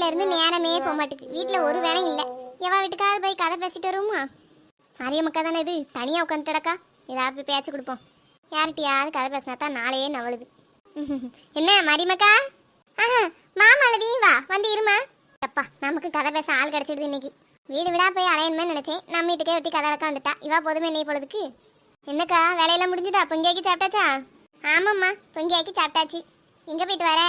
காலையில இருந்து நேரமே போக மாட்டேங்குது. வீட்டுல ஒரு வேலையும் இல்ல. எவா வீட்டுக்காவது போய் கதை பேசிட்டு வருமா? மரியமக்கா தானே இது, தனியா உட்காந்துட்டடக்கா. ஏதாவது போய் பேச்சு கொடுப்போம். யார்கிட்டயாவது கதை பேசினா தான் நாளையே நவளுது. என்ன மரியமக்கா? மாமாலதி வா, வந்து இருமா. அப்பா, நமக்கு கதை பேச ஆள் கிடைச்சிடுது இன்னைக்கு. வீடு விடா போய் அலையணுமே நினைச்சேன். நம்ம வீட்டுக்கே வெட்டி கதை அடக்க வந்துட்டா. இவா போதுமே நெய் பொழுதுக்கு. என்னக்கா வேலையெல்லாம் முடிஞ்சுதா? பொங்கியாக்கி சாப்பிட்டாச்சா? ஆமாம்மா, பொங்கியாக்கி சாப்பிட்டாச்சு. எங்க போயிட்டு வர?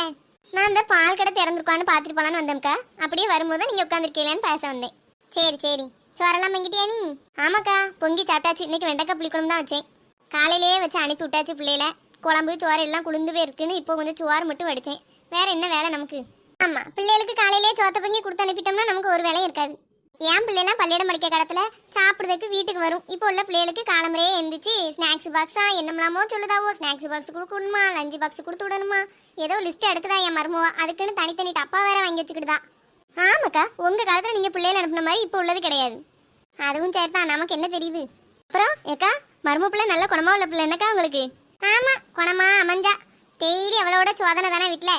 நான் இந்த பால் கடை திறந்துருக்கான்னு பார்த்துட்டு போலான்னு வந்தேன்க்கா. அப்படியே வரும்போது நீங்க உட்காந்துருக்கீங்களான்னு பேச வந்தேன். சரி சரி. சோறெல்லாம் பொங்கிட்டியா நீ? ஆமாக்கா, பொங்கி சாப்பிட்டாச்சு. இன்னைக்கு வெண்டைக்காய் புளிக்குழம்பு தான் வச்சேன். காலையிலேயே வச்சு அனுப்பி விட்டாச்சு பிள்ளையில. குழம்பு சோறு எல்லாம் குளிந்து போயிருக்குன்னு இப்போ கொஞ்சம் சோறு மட்டும் வடிச்சேன். வேற என்ன வேலை நமக்கு? ஆமா, பிள்ளைகளுக்கு காலையிலேயே சோத்த பொங்கி கொடுத்து அனுப்பிட்டோம்னா நமக்கு ஒரு வேலையும் இருக்காது. என் பிள்ளைலாம் பள்ளியிடம் படிக்க காலத்துல சாப்பிடுறதுக்கு வீட்டுக்கு வரும். இப்போ உள்ள பிள்ளைகளுக்கு காலம்பரையே எந்திரிச்சு ஸ்நாக்ஸ் பாக்ஸா என்னமெல்லாமோ சொல்லுதாவோ. ஸ்நாக்ஸ் பாக்ஸ் கொடுக்கணுமா, லஞ்ச் பாக்ஸ் கொடுத்து விடணுமா, ஏதோ லிஸ்ட் எடுக்குதா என் மருமவா. அதுக்குன்னு தனித்தனி டப்பா வேற வாங்கி வச்சுக்கிட்டுதா. ஆமாக்கா, உங்க காலத்துல நீங்க பிள்ளைகளை அனுப்பின மாதிரி இப்போ உள்ளது கிடையாது. அதுவும் சரிதான், நமக்கு என்ன தெரியுது. அப்புறம் ஏக்கா, மரும பிள்ளை நல்ல குணமா உள்ள பிள்ளை என்னக்கா உங்களுக்கு? ஆமா, குணமா அமைஞ்சா. டெய்லி அவளோட சோதனை தானே வீட்டுல.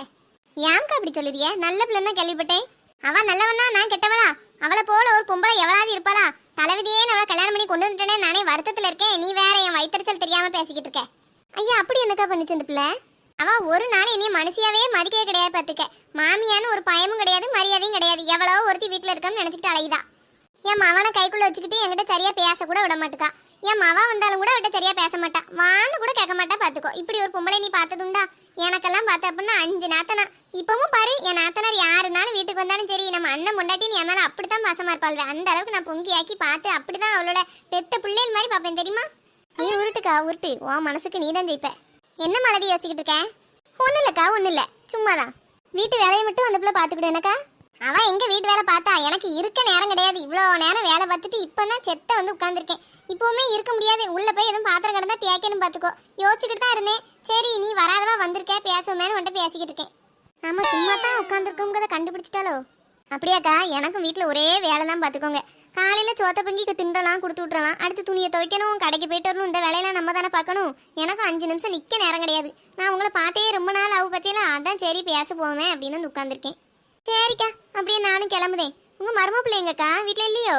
ஏன்க்கா அப்படி சொல்லுறிய? நல்ல பிள்ளைன்னு தான் கேள்விப்பட்டேன். அவ நல்லவனா, நான் கெட்டவளா? அவளை போல ஒரு பொம்பளை எவ்வளவு இருப்பாளா? தலைவிதியே அவளை கல்யாணம் பண்ணி கொண்டு வந்துட்டேனே, நானே வருத்தத்துல இருக்கேன். நீ வேற என் வயிற்றுச்சல் தெரியாம பேசிக்கிட்டு இருக்க. ஐயா, அப்படி என்னக்கா பண்ணிச்சு இந்த பிள்ளை? அவ ஒரு நாள் இனிய மனுஷியாவே மதிக்கவே கிடையாது பாத்துக்க. மாமியான்னு ஒரு பயமும் கிடையாது, மரியாதையும் கிடையாது. எவ்வளவோ ஒருத்தி வீட்டுல இருக்கன்னு நினைச்சிட்டு அழகிதா. என் மவனை கைக்குள்ள வச்சுக்கிட்டு என்கிட்ட சரியா பேச கூட விட மாட்டுக்கா. என் மவ வந்தாலும் கூட விட்ட சரியா பேச மாட்டா. வான்னு கூட கேட்க மாட்டா பாத்துக்கோ. இப்படி ஒரு பொம்பளை நீ பார்த்ததுண்டா? எனக்கெல்லாம் பார்த்த அப்படின்னா 5 நாத்தனா. இப்பவும் பாரு, என் நாத்தனார் யாருனாலும் வீட்டுக்கு வந்தாலும் சரி, நம்ம அண்ணன் முண்டாட்டின்னு என் மேல அப்படித்தான் பாசமா இருப்பாள். அந்த அளவுக்கு நான் பொங்கியாக்கி பார்த்து அப்படிதான் அவளோட பெத்த பிள்ளைகள் மாதிரி பார்ப்பேன் தெரியுமா? நீ உருட்டுக்கா உருட்டு, உன் மனசுக்கு நீ தான் ஜெயிப்ப. என்ன மலதி யோசிச்சுக்கிட்டு இருக்க? ஒன்றும் இல்லைக்கா, ஒன்றும் இல்லை, சும்மாதான். வீட்டு வேலையை மட்டும் அந்த பிள்ளை பார்த்துக்கிட்டு எனக்கா. அவன் எங்க வீட்டு வேலை பார்த்தா? எனக்கு இருக்க நேரம் கிடையாது. இவ்வளோ நேரம் வேலை பார்த்துட்டு இப்போதான் செத்த வந்து உட்காந்துருக்கேன். இப்பவுமே இருக்க முடியாது. உள்ள போய் எதுவும் பாத்திரம் கிடந்தா தேய்க்கணும் பார்த்துக்கோ. யோசிச்சுக்கிட்டு தான் இருந்தேன். சரி, நீ வராதவா வந்திருக்க, பேசுவேன்னு வந்துட்டு பேசிக்கிட்டு இருக்கேன். நம்ம சும்மா தான் உட்காந்துருக்கோங்கிறத கண்டுபிடிச்சிட்டாலோ? அப்படியாக்கா, எனக்கும் வீட்டில் ஒரே வேலை தான் பார்த்துக்கோங்க. காலையில் சோத்த பொங்கி திண்டலாம், கொடுத்து விட்றலாம். அடுத்து துணியை துவைக்கணும், கடைக்கு போயிட்டு வரணும். இந்த வேலையெல்லாம் நம்ம தானே பார்க்கணும். எனக்கும் 5 நிமிஷம் நிற்க நேரம் கிடையாது. நான் உங்களை பார்த்தே ரொம்ப நாள் ஆகு பற்றியெல்லாம். அதான் சரி பேச போவேன் அப்படின்னு வந்து உட்காந்துருக்கேன். சரிக்கா, அப்படியே நானும் கிளம்புதேன். உங்கள் மரும பிள்ளைங்கக்கா வீட்டில் இல்லையோ?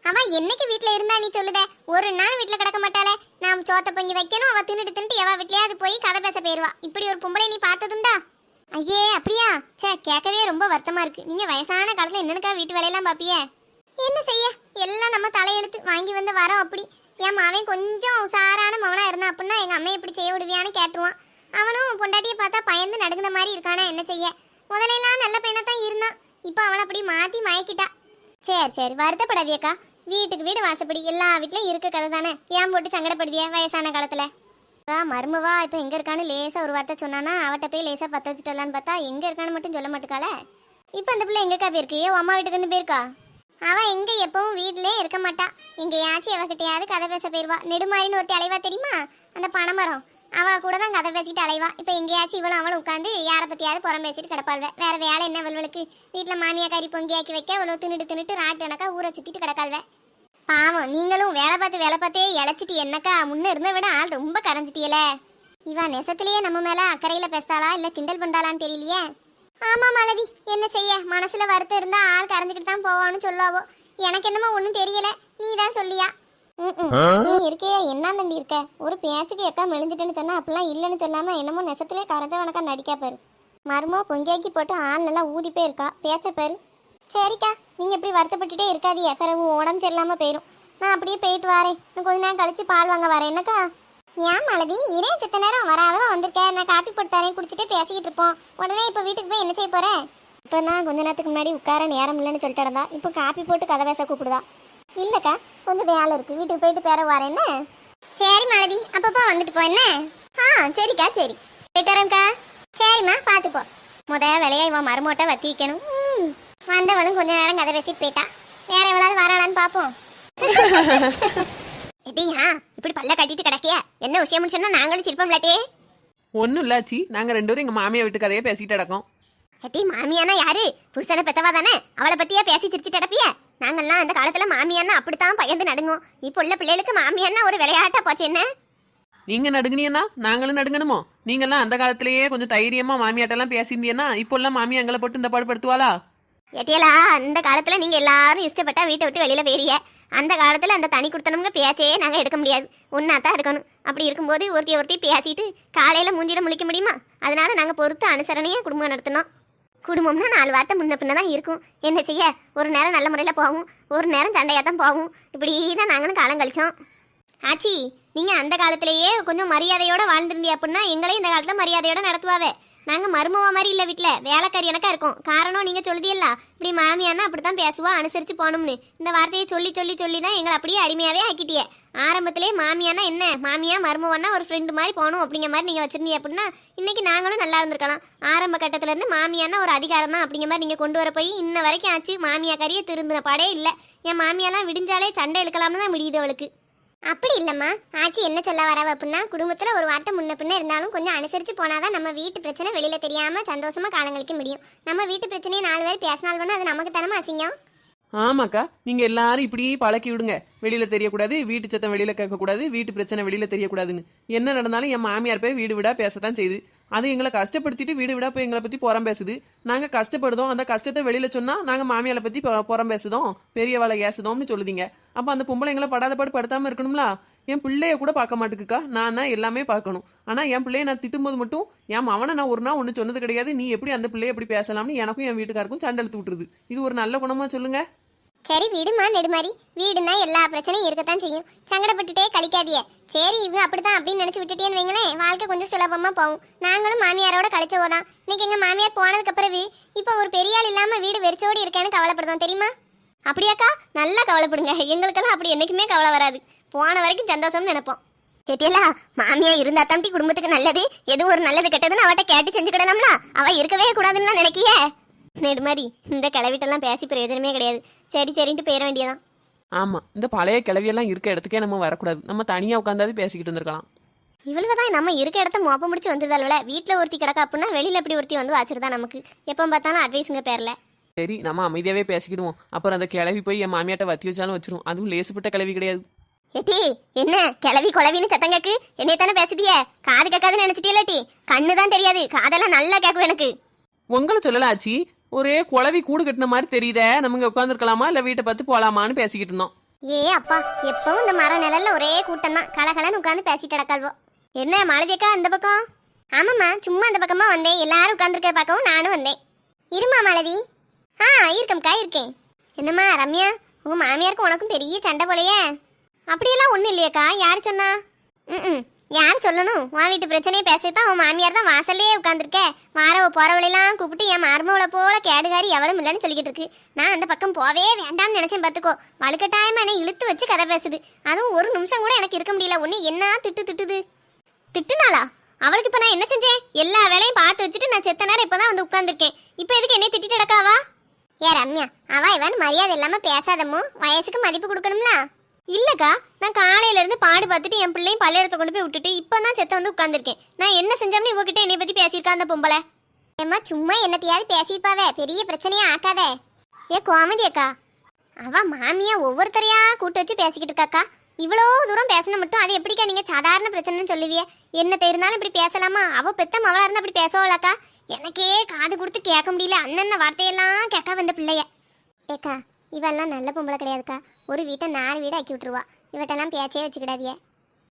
அவன் என்னைக்கு வீட்டுல இருந்தா நீ சொல்லுத? ஒரு நாள் வீட்டுல கிடக்க மாட்டாளே. நாம் சோத்த பொங்கி வைக்கணும், அவ தின்னுட்டு எவா வீட்லயாவது போய் கதை பேச போயிருவா. இப்படி ஒரு பொம்பளை நீ பார்த்ததுண்டா? ஐயே, அப்படியா? சே, கேட்கவே ரொம்ப வருத்தமா இருக்கு. நீங்க வயசான காலத்துல என்னக்கா வீட்டு வேலையெல்லாம் பாப்பிய? என்ன செய்ய, எல்லாம் நம்ம தலையெழுத்து வாங்கி வந்த வரோம். அப்படி என் மாவன் கொஞ்சம் உசாரான மவனா இருந்தா அப்படின்னா எங்க அம்மையை இப்படி செய்ய விடுவியான்னு கேட்டுருவான். அவனும் பொண்டாட்டியை பார்த்தா பயந்து நடுங்குற மாதிரி இருக்கானா? என்ன செய்ய, முதலையெல்லாம் நல்ல பையனா தான் இருந்தான். இப்போ அவனை அப்படி மாத்தி மயக்கிட்டா. சரி சரி, வருத்தப்படாதியக்கா. வீட்டுக்கு வீடு வாசப்படி எல்லா வீட்லயும் இருக்க கதை தானே. ஏன் போட்டு சங்கடப்படுதிய வயசான காலத்துல? மருமவா இப்போ எங்க இருக்கான்னு லேசா ஒரு வார்த்தை சொன்னானா அவட்ட போய் லேசா பத்த வச்சுட்டலான்னு பார்த்தா எங்க இருக்கான்னு மட்டும் சொல்ல மாட்டுக்கால. இப்போ அந்த பிள்ளை எங்கக்கா போயிருக்கு? அம்மா வீட்டுக்குன்னு போயிருக்கா? அவன் எங்க எப்பவும் வீட்லயே இருக்க மாட்டா. எங்கேயாச்சும் எவகிட்டையாவது கதை பேச போயிருவா. நெடுமாறின்னு ஒருத்தி அலைவா தெரியுமா? அந்த பனைமரம், அவ கூட தான் கதை பேசிட்டு அலைவா. இப்போ எங்கேயாச்சும் இவளும் அவளும் உட்காந்து யாரை பத்தியாவது புறம் பேசிட்டு கிடப்பாள்வ. வேற வேலை என்ன வல்வளுக்கு? வீட்டுல மாமியா கறி பொங்கியாக்கி வைக்க அவ்வளோ தின்னுட்டு ராட்டு எனக்கா ஊரை சுத்திட்டு கிடக்காள்வ. பாவம், நீங்களும் வேலை பார்த்தே இழைச்சிட்டு என்னக்கா முன்ன இருந்த விட ஆள் ரொம்ப கரைஞ்சிட்டியல. இவன் நெசத்திலேயே நம்ம மேல அக்கறையில பேசாளா இல்ல கிண்டல் பண்ணாளான்னு தெரியலையே. ஆமா மலதி, என்ன செய்ய, மனசுல வருத்தம் இருந்தா ஆள் கரைஞ்சிக்கிட்டு தான் போவான்னு சொல்லாவோ. எனக்கு என்னமோ ஒன்றும் தெரியல, நீ தான் சொல்லியா? நீ இருக்கையா என்ன தண்டி இருக்க? ஒரு பேச்சுக்கு எக்கா மெலிஞ்சிட்டுன்னு சொன்னா அப்படிலாம் இல்லைன்னு சொல்லாம என்னமோ நெசத்திலே கரைஞ்சவனக்கா நடிக்கா பாரு. மருமோ பொங்கியாக்கி போட்டு ஆள் நல்லா ஊதி போயிருக்கா, பேச்ச பாரு. சரிக்கா, நீங்க இப்படி வருத்தப்பட்டுட்டே இருக்காதீங்க. பிறகு உடம்பு சரியில்லாம போயிடும். நான் அப்படியே போயிட்டு வரேன். நான் கொஞ்ச நேரம் கழிச்சு பால் வாங்க வரேன். என்னக்கா? ஏன் மலதி, இதே சித்த நேரம் வராதவா வந்திருக்கேன். நான் காப்பி போட்டு தரேன், குடிச்சிட்டே பேசிக்கிட்டு இருப்போம். உடனே இப்போ வீட்டுக்கு போய் என்ன செய்ய போறேன்? இப்போ நான் கொஞ்ச நேரத்துக்கு முன்னாடி உட்கார நேரம் இல்லைன்னு சொல்லிட்டு இருந்தா இப்போ காப்பி போட்டு கதை பேச கூப்பிடுதா. இல்லக்கா, கொஞ்சம் வேலை இருக்கு, வீட்டுக்கு போயிட்டு பேர வரேன்னு. சரி மலதி, அப்பப்போ வந்துட்டு போ என்ன? சரிக்கா, சரி போயிட்டு வரேன்க்கா. சரிம்மா, பார்த்துப்போ. வேலையா இவன் மருமோட்டை வத்தி வைக்கணும். வந்தவளும் கொஞ்ச நேரம் கதை பேசிட்டு போயிட்டா. வேற எவ்வளவு வராளான்னு பாப்போம். இடியா, இப்படி பல்ல கட்டிட்டு கிடக்கிய என்ன விஷயம் சொன்னா நாங்களும் சிரிப்போம்லாட்டே. ஒன்னும் இல்லாச்சி, நாங்க 2 பேரும் எங்க மாமியா வீட்டு கதையை பேசிட்டு கிடக்கோம். எட்டி, மாமியானா யாரு? புருஷனை பெத்தவா தானே, அவளை பத்தியா பேசி சிரிச்சுட்டு கிடப்பிய? நாங்கெல்லாம் அந்த காலத்துல மாமியானா அப்படித்தான் பயந்து நடுங்கும். இப்போ உள்ள பிள்ளைகளுக்கு மாமியானா ஒரு விளையாட்டா போச்சு. என்ன நீங்க நடுங்கினா நாங்களும் நடுங்கணுமோ? நீங்கெல்லாம் அந்த காலத்திலேயே கொஞ்சம் தைரியமா மாமியாட்டெல்லாம் பேசியிருந்தீங்கன்னா இப்போ எல்லாம் மாமியா எங்களை போட்டு இந்த பாடுபடுத்துவாளா? ஏட்டியலா அந்த காலத்துல நீங்க எல்லாரும் இஷ்டப்பட்டா வீட்டை விட்டு வெளியில போயிரிய. அந்த காலத்துல அந்த தனி கொடுத்தனவங்க பேச்சையே நாங்க எடுக்க முடியாது. ஒன்னா தான் இருக்கணும். அப்படி இருக்கும்போது ஒருத்தி பேசிட்டு காலையில மூஞ்சில முழிக்க முடியுமா? அதனால நாங்க பொறுத்து அனுசரணையா குடும்பம் நடத்தினோம். குடும்பம்னா 4 வார்த்தை முன்ன பின்ன தான் இருக்கும். என்ன செய்ய, ஒரு நேரம் நல்ல முறையில் போகும், ஒரு நேரம் சண்டையாக தான் போகும். இப்படி தான் நாங்களும் காலம் கழிச்சோம். ஆச்சி, நீங்கள் அந்த காலத்திலேயே கொஞ்சம் மரியாதையோட வாழ்ந்துருந்தீங்க அப்படின்னா எங்களையும் இந்த காலத்தில் மரியாதையோட நடத்துவாவே. நாங்கள் மருமவா மாதிரி இல்லை, வீட்டில் வேலைக்காரி எனக்கா இருக்கும். காரணம் நீங்கள் சொல்லுதீல்ல, இப்படி மாமியானா அப்படி தான் பேசுவா, அனுசரித்து போகணும்னு. இந்த வார்த்தையை சொல்லி தான் எங்களை அப்படியே அடிமையாகவே ஆக்கிட்டியே. ஆரம்பத்திலே மாமியானா என்ன, மாமியா மருமவன்னா ஒரு ஃப்ரெண்டு மாதிரி போகணும் அப்படிங்கிற மாதிரி நீங்கள் வச்சிருந்தீங்க அப்படின்னா இன்னைக்கு நாங்களும் நல்லா இருந்திருக்கலாம். ஆரம்ப கட்டத்துல இருந்து மாமியானா ஒரு அதிகாரம் தான் அப்படிங்கிற மாதிரி நீங்கள் கொண்டு வர போய் இன்ன வரைக்கும் ஆச்சு. மாமியா கறியை திருந்தின பாடே இல்லை. என் மாமியாலாம் விடிஞ்சாலே சண்டை இழுக்கலாம்னு தான் முடியுது அவளுக்கு. அப்படி இல்லைம்மா, ஆச்சி என்ன சொல்ல வரவ அப்படின்னா குடும்பத்தில் ஒரு வார்த்தை முன்ன பின்ன இருந்தாலும் கொஞ்சம் அனுசரித்து போனாதான் நம்ம வீட்டு பிரச்சனை வெளியில் தெரியாமல் சந்தோஷமாக காலங்களிக்க முடியும். நம்ம வீட்டு பிரச்சனையை 4 பேர் பேசினாலும் அது நமக்கு தானமா அசிங்கம். ஆமாக்கா, நீங்க எல்லாரும் இப்படி பழக்கி விடுங்க. வெளியில தெரியக்கூடாது, வீட்டு சத்தம் வெளியில கேட்கக்கூடாது, வீட்டு பிரச்சனை வெளியில தெரியக்கூடாதுன்னு. என்ன நடந்தாலும் என் மாமியார் போய் வீடு விடா பேசத்தான் செய்யுது. அது எங்களை கஷ்டப்படுத்திட்டு வீடு விடா போய் எங்களை பத்தி புறம் பேசுது. நாங்க கஷ்டப்படுதோம், அந்த கஷ்டத்தை வெளியில சொன்னா நாங்க மாமியாரை பத்தி புறம் பேசுதோம், பெரிய வேலை ஏசுதோம்னு சொல்லுதீங்க. அப்ப அந்த பொம்பளை எங்களை படாதபாடு படுத்தாம இருக்கணும்ல. என் பிள்ளைய கூட பார்க்க மாட்டேக்குக்கா, நான் தான் எல்லாமே பார்க்கணும். ஆனா என் பிள்ளைய நான் திட்டும்போது மட்டும் என் அவனை நான் ஒரு நாள் ஒன்று சொன்னது கிடையாது. நீ எப்படி அந்த பிள்ளைய எப்படி பேசலாம்னு எனக்கும் என் வீட்டுக்காருக்கும் சண்டை எடுத்து விட்டுருது. இது ஒரு நல்ல குணமா சொல்லுங்க? சரி விடுமா நெடுமாரி, வீடுனா எல்லா பிரச்சனையும் இருக்கத்தான் செய்யும். சங்கடப்பட்டுட்டே கழிக்காதிய. சரி இது அப்படித்தான் அப்படின்னு நினைச்சு விட்டுட்டேன்னு வைங்களேன், வாழ்க்கை கொஞ்சம் சுலபமா போகும். நாங்களும் மாமியாரோட கழிச்சவோதான். இன்னைக்கு எங்க மாமியார் போனதுக்கு பிறகு இப்போ ஒரு பெரிய ஆள் இல்லாம வீடு வெறிச்சோடி இருக்கேன்னு கவலைப்படுதோம் தெரியுமா? அப்படியாக்கா? நல்லா கவலைப்படுங்க. எங்களுக்கெல்லாம் அப்படி என்னைக்குமே கவலை வராது. போன வரைக்கும் சந்தோஷம்னு நினைப்போம். கேட்டியலா, மாமியா இருந்தா தம்பி குடும்பத்துக்கு நல்லது. எது ஒரு நல்லது கெட்டதுன்னு அவட்ட கேட்டு செஞ்சுக்கிடலாம்ல. அவ இருக்கவே கூடாதுன்னு நினைக்கிய நெடுமாரி. இந்த கிளவிட்டெல்லாம் பேசி பிரயோஜனமே கிடையாது. சரி சரின்ட்டு போயிட வேண்டியதான். ஆமா, இந்த பழைய கிளவியெல்லாம் இருக்க இடத்துக்கே நம்ம வரக்கூடாது. நம்ம தனியா உட்காந்தாது பேசிக்கிட்டு இருந்திருக்கலாம். இவ்வளவுதான் நம்ம இருக்க இடத்த மோப்ப முடிச்சு வந்துருதாள்ல. வீட்டில் ஒருத்தி கிடக்கா அப்படின்னா வெளியில எப்படி ஒருத்தி வந்து வச்சிருந்தா நமக்கு எப்போ பார்த்தாலும் அட்வைஸுங்க பேர்ல. சரி, நம்ம அமைதியாவே பேசிக்கிடுவோம். அப்புறம் அந்த கிளவி போய் என் மாமியாட்ட வத்தி வச்சாலும் வச்சிரும். அதுவும் லேசுப்பட்ட கிளவி கிடையாது. ஏட்டி என்ன கிளவி குளவின்னு சத்தம் கேக்கு? என்னைய தானே பேசுதியே? காது கேட்காதுன்னு நினைச்சிட்டியலாட்டி? கண்ணு தான் தெரியாது, காதெல்லாம் நல்லா கேட்கும் எனக்கு. உங்களை சொல்லல ஆச்சி, ஒரே குளவி கூடு கட்டின மாதிரி தெரியுதே. நம்ம உட்காந்துருக்கலாமா இல்ல வீட்டை பார்த்து போலாமான்னு பேசிக்கிட்டு இருந்தோம். ஏ அப்பா, எப்பவும் இந்த மர நிழல்ல ஒரே கூட்டம் தான். கலகலன்னு உட்காந்து பேசிட்டு அடக்காள்வோ. என்ன மாலதியக்கா அந்த பக்கம்? ஆமாம்மா, சும்மா அந்த பக்கமா வந்தேன். எல்லாரும் உட்காந்துருக்க பார்க்கவும் நானும் வந்தேன். இருமா மாலதி. இருக்கம்க்கா இருக்கேன். என்னம்மா ரம்யா, உங்க மாமியாருக்கும் உனக்கும் பெரிய சண்டை போலையே? அப்படியெல்லாம் ஒன்றும் இல்லையாக்கா. யார் சொன்னா? யார் சொல்லணும்? உன் வீட்டு பிரச்சனையை பேசித்தான் உன் மாமியார் தான் வாசல்லையே உட்காந்துருக்க. வாரவ போறவளையெல்லாம் கூப்பிட்டு என் மருமவளை போல கேடுகாரி எவளும் இல்லைன்னு சொல்லிக்கிட்டு இருக்கு. நான் அந்த பக்கம் போவே வேண்டாம்னு நினைச்சேன். பார்த்துக்கோ, வலுக்கட்டாயமா என்னை இழுத்து வச்சு கதை பேசுது. அதுவும் ஒரு நிமிஷம் கூட எனக்கு இருக்க முடியல. ஒன்று என்ன திட்டுது. திட்டுனாளா? அவளுக்கு இப்போ நான் என்ன செஞ்சேன்? எல்லா வேலையும் பார்த்து வச்சுட்டு நான் செத்த நேரம் இப்போதான் வந்து உட்காந்துருக்கேன். இப்போ எதுக்கு என்னை திட்டிட்டு அடக்காவா? ஏ ரம்யா, அவ இவன் மரியாதை இல்லாம பேசாதமோ, வயசுக்கு மதிப்பு கொடுக்கணும்ல. இல்லக்கா, நான் காலையில இருந்து பாடு பார்த்துட்டு என் பிள்ளையும் பள்ளியிடத்தை கொண்டு போய் விட்டுட்டு இப்பதான் செத்த வந்து உட்காந்துருக்கேன். நான் என்ன செஞ்சோம்னு இவகிட்ட என்னை பத்தி பேசியிருக்கா அந்த பொம்பளை? ஏம்மா சும்மா என்னத்தையாவது பேசியிருப்பாவே, பெரிய பிரச்சனையா ஆக்காத. ஏ கோமதி அக்கா, அவ மாமியா ஒவ்வொருத்தரையா கூட்டு வச்சு பேசிக்கிட்டு இருக்காக்கா. இவ்வளோ தூரம் பேசணும் மட்டும் அது எப்படிக்கா நீங்க சாதாரண பிரச்சனைன்னு சொல்லுவிய? என்னத்தை இருந்தாலும் இப்படி பேசலாமா? அவ பெத்த மவளா இருந்தா அப்படி பேசவளாக்கா? எனக்கே காது கொடுத்து கேட்க முடியல. அண்ணன் வார்த்தையெல்லாம் கேட்க வந்த பிள்ளைய. ஏக்கா, இவெல்லாம் நல்ல பொம்பளை கிடையாதுக்கா. ஒரு வீட்டை 4 வீடு ஆக்கி விட்டுருவா. இவட்டெல்லாம் பேச்சே வச்சுக்கிடாதிய.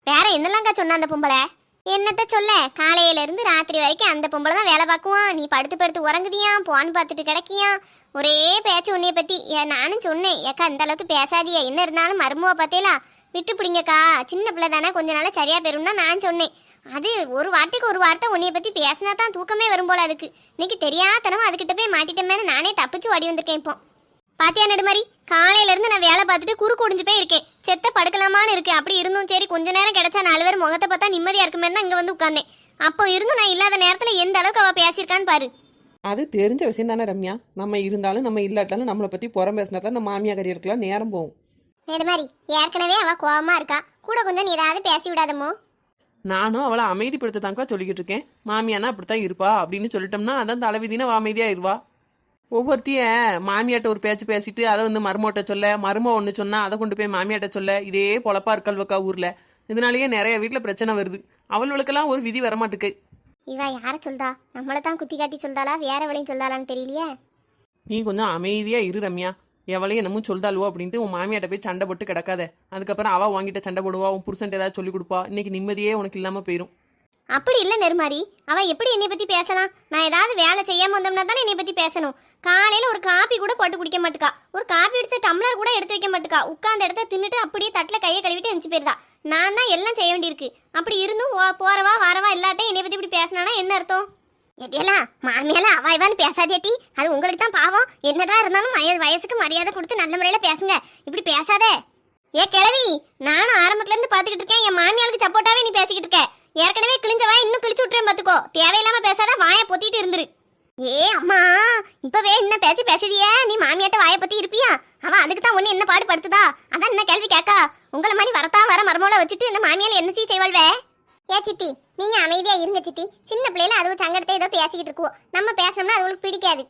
வேற என்னெல்லாம்க்கா சொன்ன அந்த பொம்பளை? என்னத்த சொல்ல, காலையில இருந்து ராத்திரி வரைக்கும் அந்த பொம்பளை தான் வேலை பார்க்குவான். நீ படுத்து உறங்குதியா, போன் பார்த்துட்டு கிடக்கியா, ஒரே பேச்சு உன்னைய பத்தி. நானும் சொன்னேன், ஏக்கா இந்த அளவுக்கு பேசாதியா, என்ன இருந்தாலும் மருமவ பார்த்தேலா விட்டு பிடிங்கக்கா, சின்ன பிள்ளை தானே, கொஞ்ச நாளா சரியா பெறும்னா நான் சொன்னேன். அது ஒரு வார்த்தைக்கு ஒரு வார்த்தை உன்னைய பத்தி பேசினா தான் தூக்கமே வரும் போல அதுக்கு. இன்னைக்கு தெரியாதனமா அதுக்கிட்ட போய் மாட்டிட்டேன்னு நானே தப்பிச்சு ஓடி வந்திருக்கேன். இப்போ பாத்தியா நெடுமாரி, காலையில இருந்து நான் வேலை பார்த்துட்டு குறுக்கு ஒடிஞ்சு போய் இருக்கேன். செத்த படுக்கலாமான்னு இருக்கு. அப்படி இருந்தும் சரி கொஞ்ச நேரம் கிடைச்சா 4 பேர் முகத்தை பார்த்தா நிம்மதியா இருக்குமே தான் இங்க வந்து உட்கார்ந்தேன். அப்போ இருந்தும் நான் இல்லாத நேரத்துல எந்த அளவுக்கு அவ பேசியிருக்கான்னு பாரு. அது தெரிஞ்ச விஷயம் தானே ரம்யா. நம்ம இருந்தாலும் நம்ம இல்லாட்டாலும் நம்மளை பத்தி புறம் பேசினா தான் இந்த மாமியா கரியருக்குலாம் நேரம் போகும். நெடுமாரி, ஏற்கனவே அவ கோவமா இருக்கா, கூட கொஞ்சம் நீ ஏதாவது பேசி விடாதமோ? நானும் அவளை அமைதிப்படுத்த தாங்க சொல்லிக்கிட்டு இருக்கேன். மாமியானா அப்படித்தான் இருப்பா அப்படின்னு சொல்லிட்டோம்னா அதான் தலைவிதினா அமைதியா இருவா. ஒவ்வொருத்தைய மாமியாட்ட ஒரு பேச்சு பேசிட்டு அதை வந்து மருமோட்ட சொல்ல, மரும ஒன்று சொன்னா அதை கொண்டு போய் மாமியாட்ட சொல்ல, இதே பொழப்பா இருக்கல்வக்கா ஊர்ல. இதனாலேயே நிறைய வீட்டுல பிரச்சனை வருது. அவளுக்கெல்லாம் ஒரு விதி வரமாட்டுக்கு. இவ யார சொல்றா? நம்மளை தான் குத்தி காட்டி சொல்றாளா, வேற வழியும் சொல்றாளான்னு தெரியலையே. நீ கொஞ்சம் அமைதியா இரு ரம்யா. எவளையும் என்னமோ சொல்தாளுவோ அப்படின்ட்டு உன் மாமியாட்ட போய் சண்டை போட்டு கிடக்காத. அதுக்கப்புறம் அவ வாங்கிட்ட சண்டை போடுவா, உன் புருஷன்ட்ட ஏதாவது சொல்லி கொடுப்பா. இன்னைக்கு நிம்மதியே உனக்கு இல்லாம போயிடும். அப்படி இல்லை நெருமாரி, அவ எப்படி என்னை பத்தி பேசலாம்? நான் ஏதாவது வேலை செய்யாம வந்தோம்னா தானே என்னை பத்தி பேசணும். காலையில ஒரு காப்பி கூட போட்டு குடிக்க மாட்டுக்கா, ஒரு காப்பி அடிச்ச டம்ளர் கூட எடுத்து வைக்க மாட்டுக்கா. உட்கார்ந்த இடத்த தின்னுட்டு அப்படியே தட்டில் கையை கழுவிட்டு எந்திச்சு போயிருதா. நான் தான் எல்லாம் செய்ய வேண்டியிருக்கு. அப்படி இருந்தும் போறவா வரவா இல்லாட்டும் என்னை பத்தி இப்படி பேசினானா என்ன அர்த்தம்? ஏட்டியெல்லாம் மாமியால அவாய்வான்னு பேசாதேட்டி, அது உங்களுக்கு தான் பாவம். என்னதான் இருந்தாலும் வயசுக்கு மரியாதை கொடுத்து நல்ல முறையில பேசுங்க, இப்படி பேசாதே. ஏ கிழவி, நானும் ஆரம்பத்துல இருந்து பாத்துக்கிட்டு இருக்கேன். என் மாமியாளுக்கு சப்போர்ட்டாவே நீ பேசிக்கிட்டு இருக்க. ஏற்கனவே கிழிஞ்ச வாய் இன்னும் கிழிச்சு விட்டுறேன் பாத்துக்கோ. தேவையில்லாம பேசாத, வாயை பொத்திட்டு இருந்துரு. ஏ அம்மா, இப்பவே என்ன பேச்சு பேசுறிய? நீ மாமியாட்ட வாயை பத்தி இருப்பியா? அவன் அதுக்கு தான் ஒண்ணு என்ன பாடு படுத்துதா? அதான் என்ன கேள்வி கேட்கா? உங்களை மாதிரி வரத்தா வர மருமோல வச்சுட்டு இந்த மாமியால என்ன செய்வாள்வே? ஏ சித்தி, நீங்க அமைதியா இருங்க சித்தி. சின்ன பிள்ளைல அதுவும் சங்கடத்தை ஏதோ பேசிக்கிட்டு இருக்குவோ, நம்ம பேசணும்னா அது உங்களுக்கு பிடிக்காது.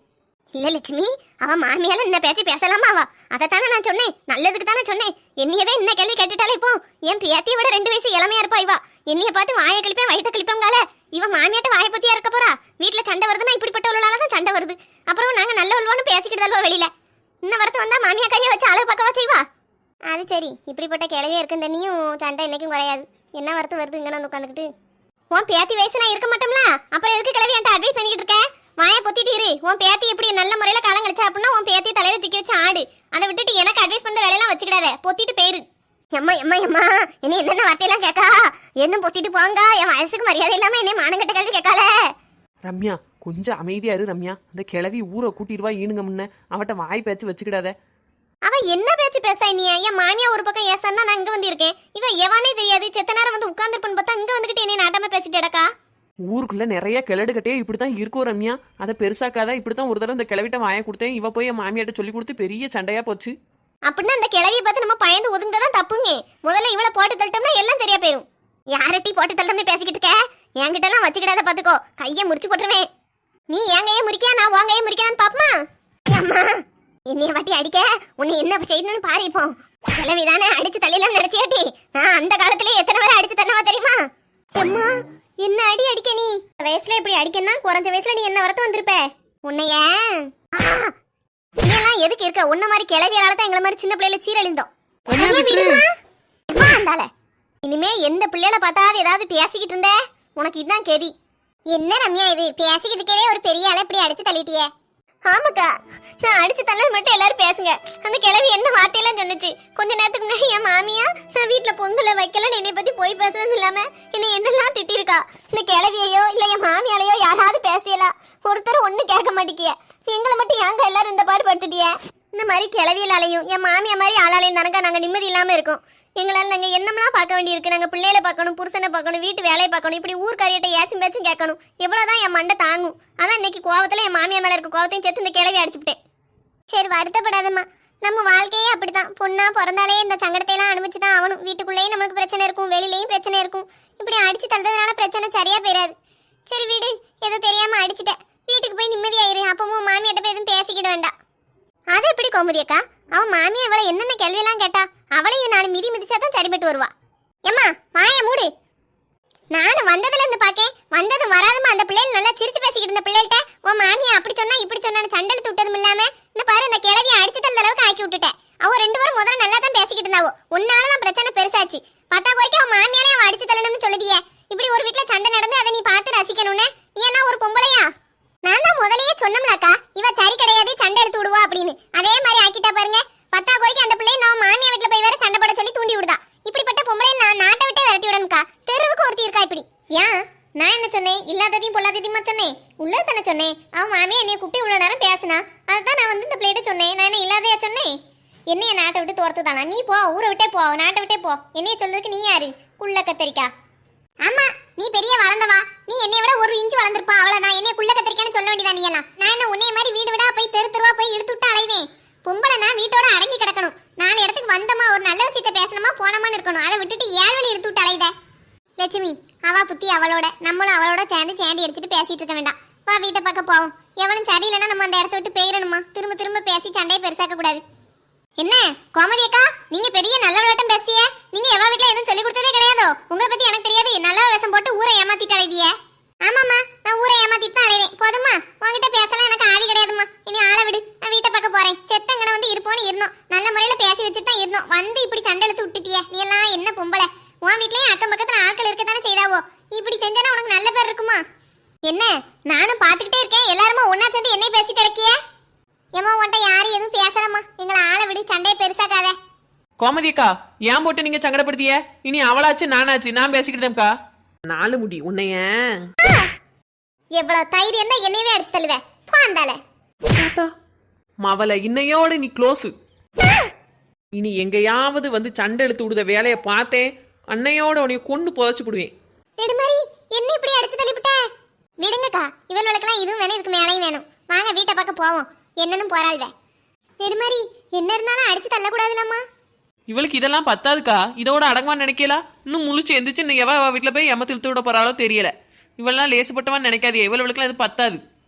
இல்ல லட்சுமி, அவ மாமியால என்ன பேச்சு பேசலாமா? அவ அதைத்தானே நான் சொன்னேன், நல்லதுக்கு தானே சொன்னேன். என்னையவே என்ன கேள்வி கேட்டுட்டாலே இப்போ என் பேத்தியை விட 2 வயசு இளமையா இருப்பா இவா. என்னைய பார்த்து வாயை கழிப்பேன் வயிற்ற கழிப்பங்கால. இவ மாமியாட்ட வாயை பத்தியா இருக்க போறா? வீட்டுல சண்டை வருதுன்னா இப்படிப்பட்டவளாலதான் சண்டை வருது. அப்புறம் நாங்க நல்லவள்வான்னு பேசிக்கிட்டு வெளியில. இன்னும் வரத்து வந்தா மாமியா கையை வச்சு அழகு பக்கவா செய்வா. அது சரி, இப்படிப்பட்ட கிளவியா இருக்கு தண்ணியும் சண்டை என்னைக்கும் குறையாது. என்ன வரத்து வருது இங்க வந்து உட்காந்துக்கிட்டு? உன் பேத்தி வயசு நான் இருக்க மாட்டோம்ல, அப்புறம் எதுக்கு கிளவி என்கிட்ட அட்வைஸ் பண்ணிக்கிட்டு இருக்கேன்? வாயை பொத்திட்டு இரு. உன் பேத்தி எப்படி நல்ல முறையில காலம் கழிச்சா அப்படின்னா உன் பேத்தி தலையில தூக்கி வச்சு ஆடு. அதை விட்டுட்டு எனக்கு அட்வைஸ் பண்ற வேலையெல்லாம் வச்சுக்கிடாத, பொத்திட்டு போயிரு. எம்மா எம்மா எம்மா, என்ன என்னென்ன வார்த்தையெல்லாம் கேட்கா? என்ன பொத்திட்டு போங்க, என் வயசுக்கு மரியாதை இல்லாம என்ன மானங்கட்ட கேள்வி கேட்கால. ரம்யா கொஞ்சம் அமைதியா இரு ரம்யா. அந்த கிழவி ஊரை கூட்டிடுவா ஈனுங்க முன்ன. அவட்ட வாய் பேச்சு வச்சுக்கிடாத. அவ என்ன பேச்சு பேசா? நீ என் மாமியா ஒரு பக்கம் ஏசான்னா நான் இங்க வந்து இருக்கேன். இவன் எவனே தெரியாது, செத்த நேரம் வந்து உட்கார்ந்துருப்பன்னு பார்த்தா இங்க வந்துகிட்டு என்ன நாட்டமா பேசிட்டு இடக்கா. ஊருக்குள்ள நிறைய கிளடு கட்டையே இப்படித்தான் இருக்கும் ரம்யா. அதை பெருசாக்காத. இப்படித்தான் ஒரு தடவை இந்த கிளவிட்ட வாயை கொடுத்தேன். இவ போய் என் மாமியாட்ட சொல்லி கொடுத்து பெரிய சண்டையா போச்சு. அப்படின்னா அந்த கிளவியை பார்த்து நம்ம பயந்து ஒதுங்கதான் தப்புங்க. முதல்ல இவளை போட்டு தள்ளிட்டோம்னா எல்லாம் சரியா போயிரும். யாரட்டி போட்டு தள்ளமே பேசிக்கிட்டு இருக்க? என்கிட்ட எல்லாம் வச்சுக்கிடாத பாத்துக்கோ, கையை முறிச்சு போட்டுருவேன். நீ என் கையை முறிக்கியா நான் உன் கையை முறிக்கான்னு பாப்பமா? அம்மா, என்னைய வாட்டி அடிக்க உன்னை என்ன செய்யணும்னு பாரு. இப்போ கிளவிதானே அடிச்சு தள்ளிலாம் நினைச்சியாட்டி? அந்த காலத்திலே எத்தனை பேரை அடிச்சு தள்ளவா தெரியுமா? அம்மா, என்ன அடி அடிக்க நீ? வயசுல இப்படி அடிக்கன்னா குறைஞ்ச வயசுல நீ என்ன வரத்து வந்திருப்ப? உன்னைய நீலாம் எதுக்கு இருக்க? உன்ன மாதிரி கிளவியால தான் எங்களை மாதிரி சின்ன பிள்ளைல சீரழிந்தோம். அந்தால இனிமே எந்த பிள்ளைல பார்த்தாது ஏதாவது பேசிக்கிட்டு இருந்த உனக்கு இதுதான் கெதி. என்ன ரம்யா இது? பேசிக்கிட்டு இருக்கே ஒரு பெரிய ஆளை இப்படி அடிச்சு தள்ளிட்டியே. ஆமாக்கா, நான் அடிச்சு தள்ளது மட்டும் எல்லாரும் பேசுங்க. அந்த கிழவி என்ன வார்த்தையெல்லாம் சொன்னுச்சு கொஞ்ச நேரத்துக்கு முன்னாடி. என் மாமியா நான் வீட்டுல பொங்கல வைக்கல என்னை பத்தி போய் பேசுறது இல்லாம என்னை என்னெல்லாம் திட்டிருக்கா. இந்த கிழவியையோ இல்ல என் மாமியாலையோ யாராவது பேசியலாம்? ஒருத்தர் ஒண்ணு கேட்க மாட்டேங்கிய. எங்களை மட்டும் ஏங்க எல்லாரும் இந்த பாடு படுத்துட்டிய? இந்த மாதிரி கிளவியலாலையும் என் மாமியா மாதிரி ஆளாலையும் தானக்கா நாங்க நிம்மதி இல்லாம இருக்கோம். எங்களால் நாங்க என்னமெல்லாம் பார்க்க வேண்டியிருக்கு. நாங்க பிள்ளைகளை பார்க்கணும், புருஷனை பார்க்கணும், வீட்டு வேலையை பார்க்கணும், இப்படி ஊர்க்காரியிட்ட ஏச்சும் பேச்சும் கேட்கணும். எவ்வளவுதான் என் மண்டை தாங்கும்? அதான் இன்னைக்கு கோவத்துல என் மாமியா மேல இருக்க கோவத்தையும் சேர்த்து இந்த கிளவி அடிச்சுட்டேன். சரி, வருத்தப்படாதம்மா. நம்ம வாழ்க்கையே அப்படித்தான். பொண்ணா பிறந்தாலே இந்த சங்கடத்தை எல்லாம் அனுபவிச்சுதான் ஆகணும். வீட்டுக்குள்ளேயும் நம்மளுக்கு பிரச்சனை இருக்கும், வெளியிலயும் பிரச்சனை இருக்கும். இப்படி அடிச்சு தள்ளுறதுனால பிரச்சனை சரியா போயிடாது. சரி வீடு, ஏதோ தெரியாம அடிச்சுட்டேன். வீட்டுக்கு போய் நிம்மதியாயிரு. அப்பவும் மாமியாட்ட போய் எதுவும் பேசிக்கிட வேண்டாம். அது எப்படி கோமுதியக்கா? அவன் மாமியா இவளை என்னென்ன கேள்வியெல்லாம் கேட்டா? அவளையும் 4 மிதி மிதிச்சாதான் சரிப்பட்டு வருவா. ஏம்மா வாய மூடு. நானும் வந்ததுல இருந்து பாக்கேன், வந்ததும் வராதுமா அந்த பிள்ளைகள் நல்லா சிரிச்சு பேசிக்கிட்டு இருந்த பிள்ளைகிட்ட உன் மாமியா அப்படி சொன்னா இப்படி சொன்னான்னு சண்டை விட்டதும் இல்லாம இந்த பாரு இந்த கிளவியை அடிச்சு தந்த அளவுக்கு ஆக்கி விட்டுட்டேன். அவ 2 பேரும் முதல்ல நல்லா தான் பேசிக்கிட்டு இருந்தாவோ. உன்னாலதான் பிரச்சனை பெருசாச்சு. பத்தா குறைக்க அவன் மாமியாலே அவன் அடிச்சு தள்ளணும்னு சொல்லுதியே. இப்படி ஒரு வீட்டுல சண்டை நடந்து அதை நீ பார்த்து ரசிக்கணும்னு நீ என்ன ஒரு பொம்பளையா? நான் தான் முதலையே சொன்னோம்லக்கா, இவ சரி கிடையாது சண்டை எடுத்து விடுவா அப்படின்னு. அதே மாதிரி ஆக்கிட்டா பாருங்க. பத்தா குறைக்கு அந்த பிள்ளைய நான் மாமியா வீட்டுல போய் வேற சண்டை போட சொல்லி தூண்டி விடுதா. இப்படிப்பட்ட பொம்பளை நான் நாட்டை விட்டே விரட்டி விடணுக்கா. தெருவுக்கு ஒருத்தி இருக்கா இப்படி. ஏன் நான் என்ன சொன்னேன்? இல்லாததையும் பொல்லாததையுமா சொன்னேன்? உள்ளது தானே சொன்னேன். அவன் மாமியா என்னைய கூப்பிட்டு இவ்வளவு நேரம் பேசினா, அதுதான் நான் வந்து இந்த பிள்ளைகிட்ட சொன்னேன். நான் என்ன இல்லாதையா சொன்னேன்? என்னைய நாட்டை விட்டு துரத்துதானா? நீ போ, ஊரை விட்டே போ, நாட்டை விட்டே போ. என்னைய சொல்றதுக்கு நீ யாரு? குள்ள கத்தரிக்கா. ஆமா, நீ பெரிய வளர்ந்தவா. நீ என்னைய விட 1 இன்ச் வளர்ந்துருப்பா, அவ்வளவுதான். என்னைய குள்ள கத்தரிக்கான்னு சொல்ல வேண்டியதா நீ எல்லாம்? நான் என்ன உன்னைய மாதிரி வீடு விடா போய் தெரு தெருவா போய் இழுத்து விட்டு அலைவேன்? பொம்பளை நான் வீட்டோட அடங்கி கிடக்கணும். 4 இடத்துக்கு வந்தமா ஒரு நல்ல விஷயத்தை பேசணுமா போனமான்னு இருக்கணும். அதை விட்டுட்டு 7 வழி இழுத்து விட்டு அலைத. லட்சுமி, அவ புத்தி அவளோட, நம்மளும் அவளோட சேர்ந்து சேண்டி அடிச்சுட்டு பேசிட்டு இருக்க வேண்டாம். வா வீட்டை பக்கம் போவோம். எவளும் சரியில்லைன்னா நம்ம அந்த இடத்த விட்டு போயிடணுமா? திரும்ப திரும்ப பேசி சண்டையை பெருசாக்க கூடாது. என்ன கோமதி அக்கா, நீங்க பெரிய நல்ல விளையாட்டம் பேசிய. நீங்க எவ வீட்டுல எதுவும் சொல்லி கொடுத்ததே கிடையாதோ? உங்களை பத்தி எனக்கு தெரியாது. நல்ல வேஷம் போட்டு ஊரை ஏமாத்திட்டு அலைதிய. ஆமாம்மா, நான் ஊரை ஏமாத்திட்டு தான் அலைவேன். போதுமா? உங்ககிட்ட பேசலாம் எனக்கு ஆவி கிடையாதுமா. இனி ஆளை விடு. நான் சண்டையை பெருசாக்காத. கோமதி அக்கா ஏன் போட்டு நீங்க சங்கடப்படுத்திய? இனி அவளாச்சு நானாச்சு நான் பேசிக்கிட்டேன்க்கா. நாலு முடி உன்னைய எவ்வளவு தைரியம் தான் என்னையவே அடிச்சு தள்ளுவ. போ அந்தால. மவளை இன்னையோட நீ க்ளோஸு. இனி எங்கேயாவது வந்து சண்டை எடுத்து விடுத வேலையை பார்த்தேன் அன்னையோட உன்னைய கொண்டு புதைச்சு போடுவேன். நெடுமாரி என்ன இப்படி அடிச்சு தள்ளிவிட்ட? விடுங்கக்கா, இவளுக்கெல்லாம் இதுவும் வேணும், இதுக்கு மேலையும் வேணும். வாங்க வீட்டை பார்க்க போவோம். என்னன்னு போறாள்வ. நெடுமாரி என்ன இருந்தாலும் அடிச்சு தள்ளக்கூடாதுலம்மா. இவளுக்கு இதெல்லாம் பத்தாதுக்கா, இதோட அடங்குவான்னு நினைக்கலாம். இன்னும் முழிச்சு எந்திரிச்சு இன்னைக்கு எவ வீட்டில் போய் எம இழுத்து விட போறாளோ தெரியல. இவெல்லாம் லேசுப்பட்டவான்னு நினைக்காதே, இவளுக்கெல்லாம் இது பத்தாது.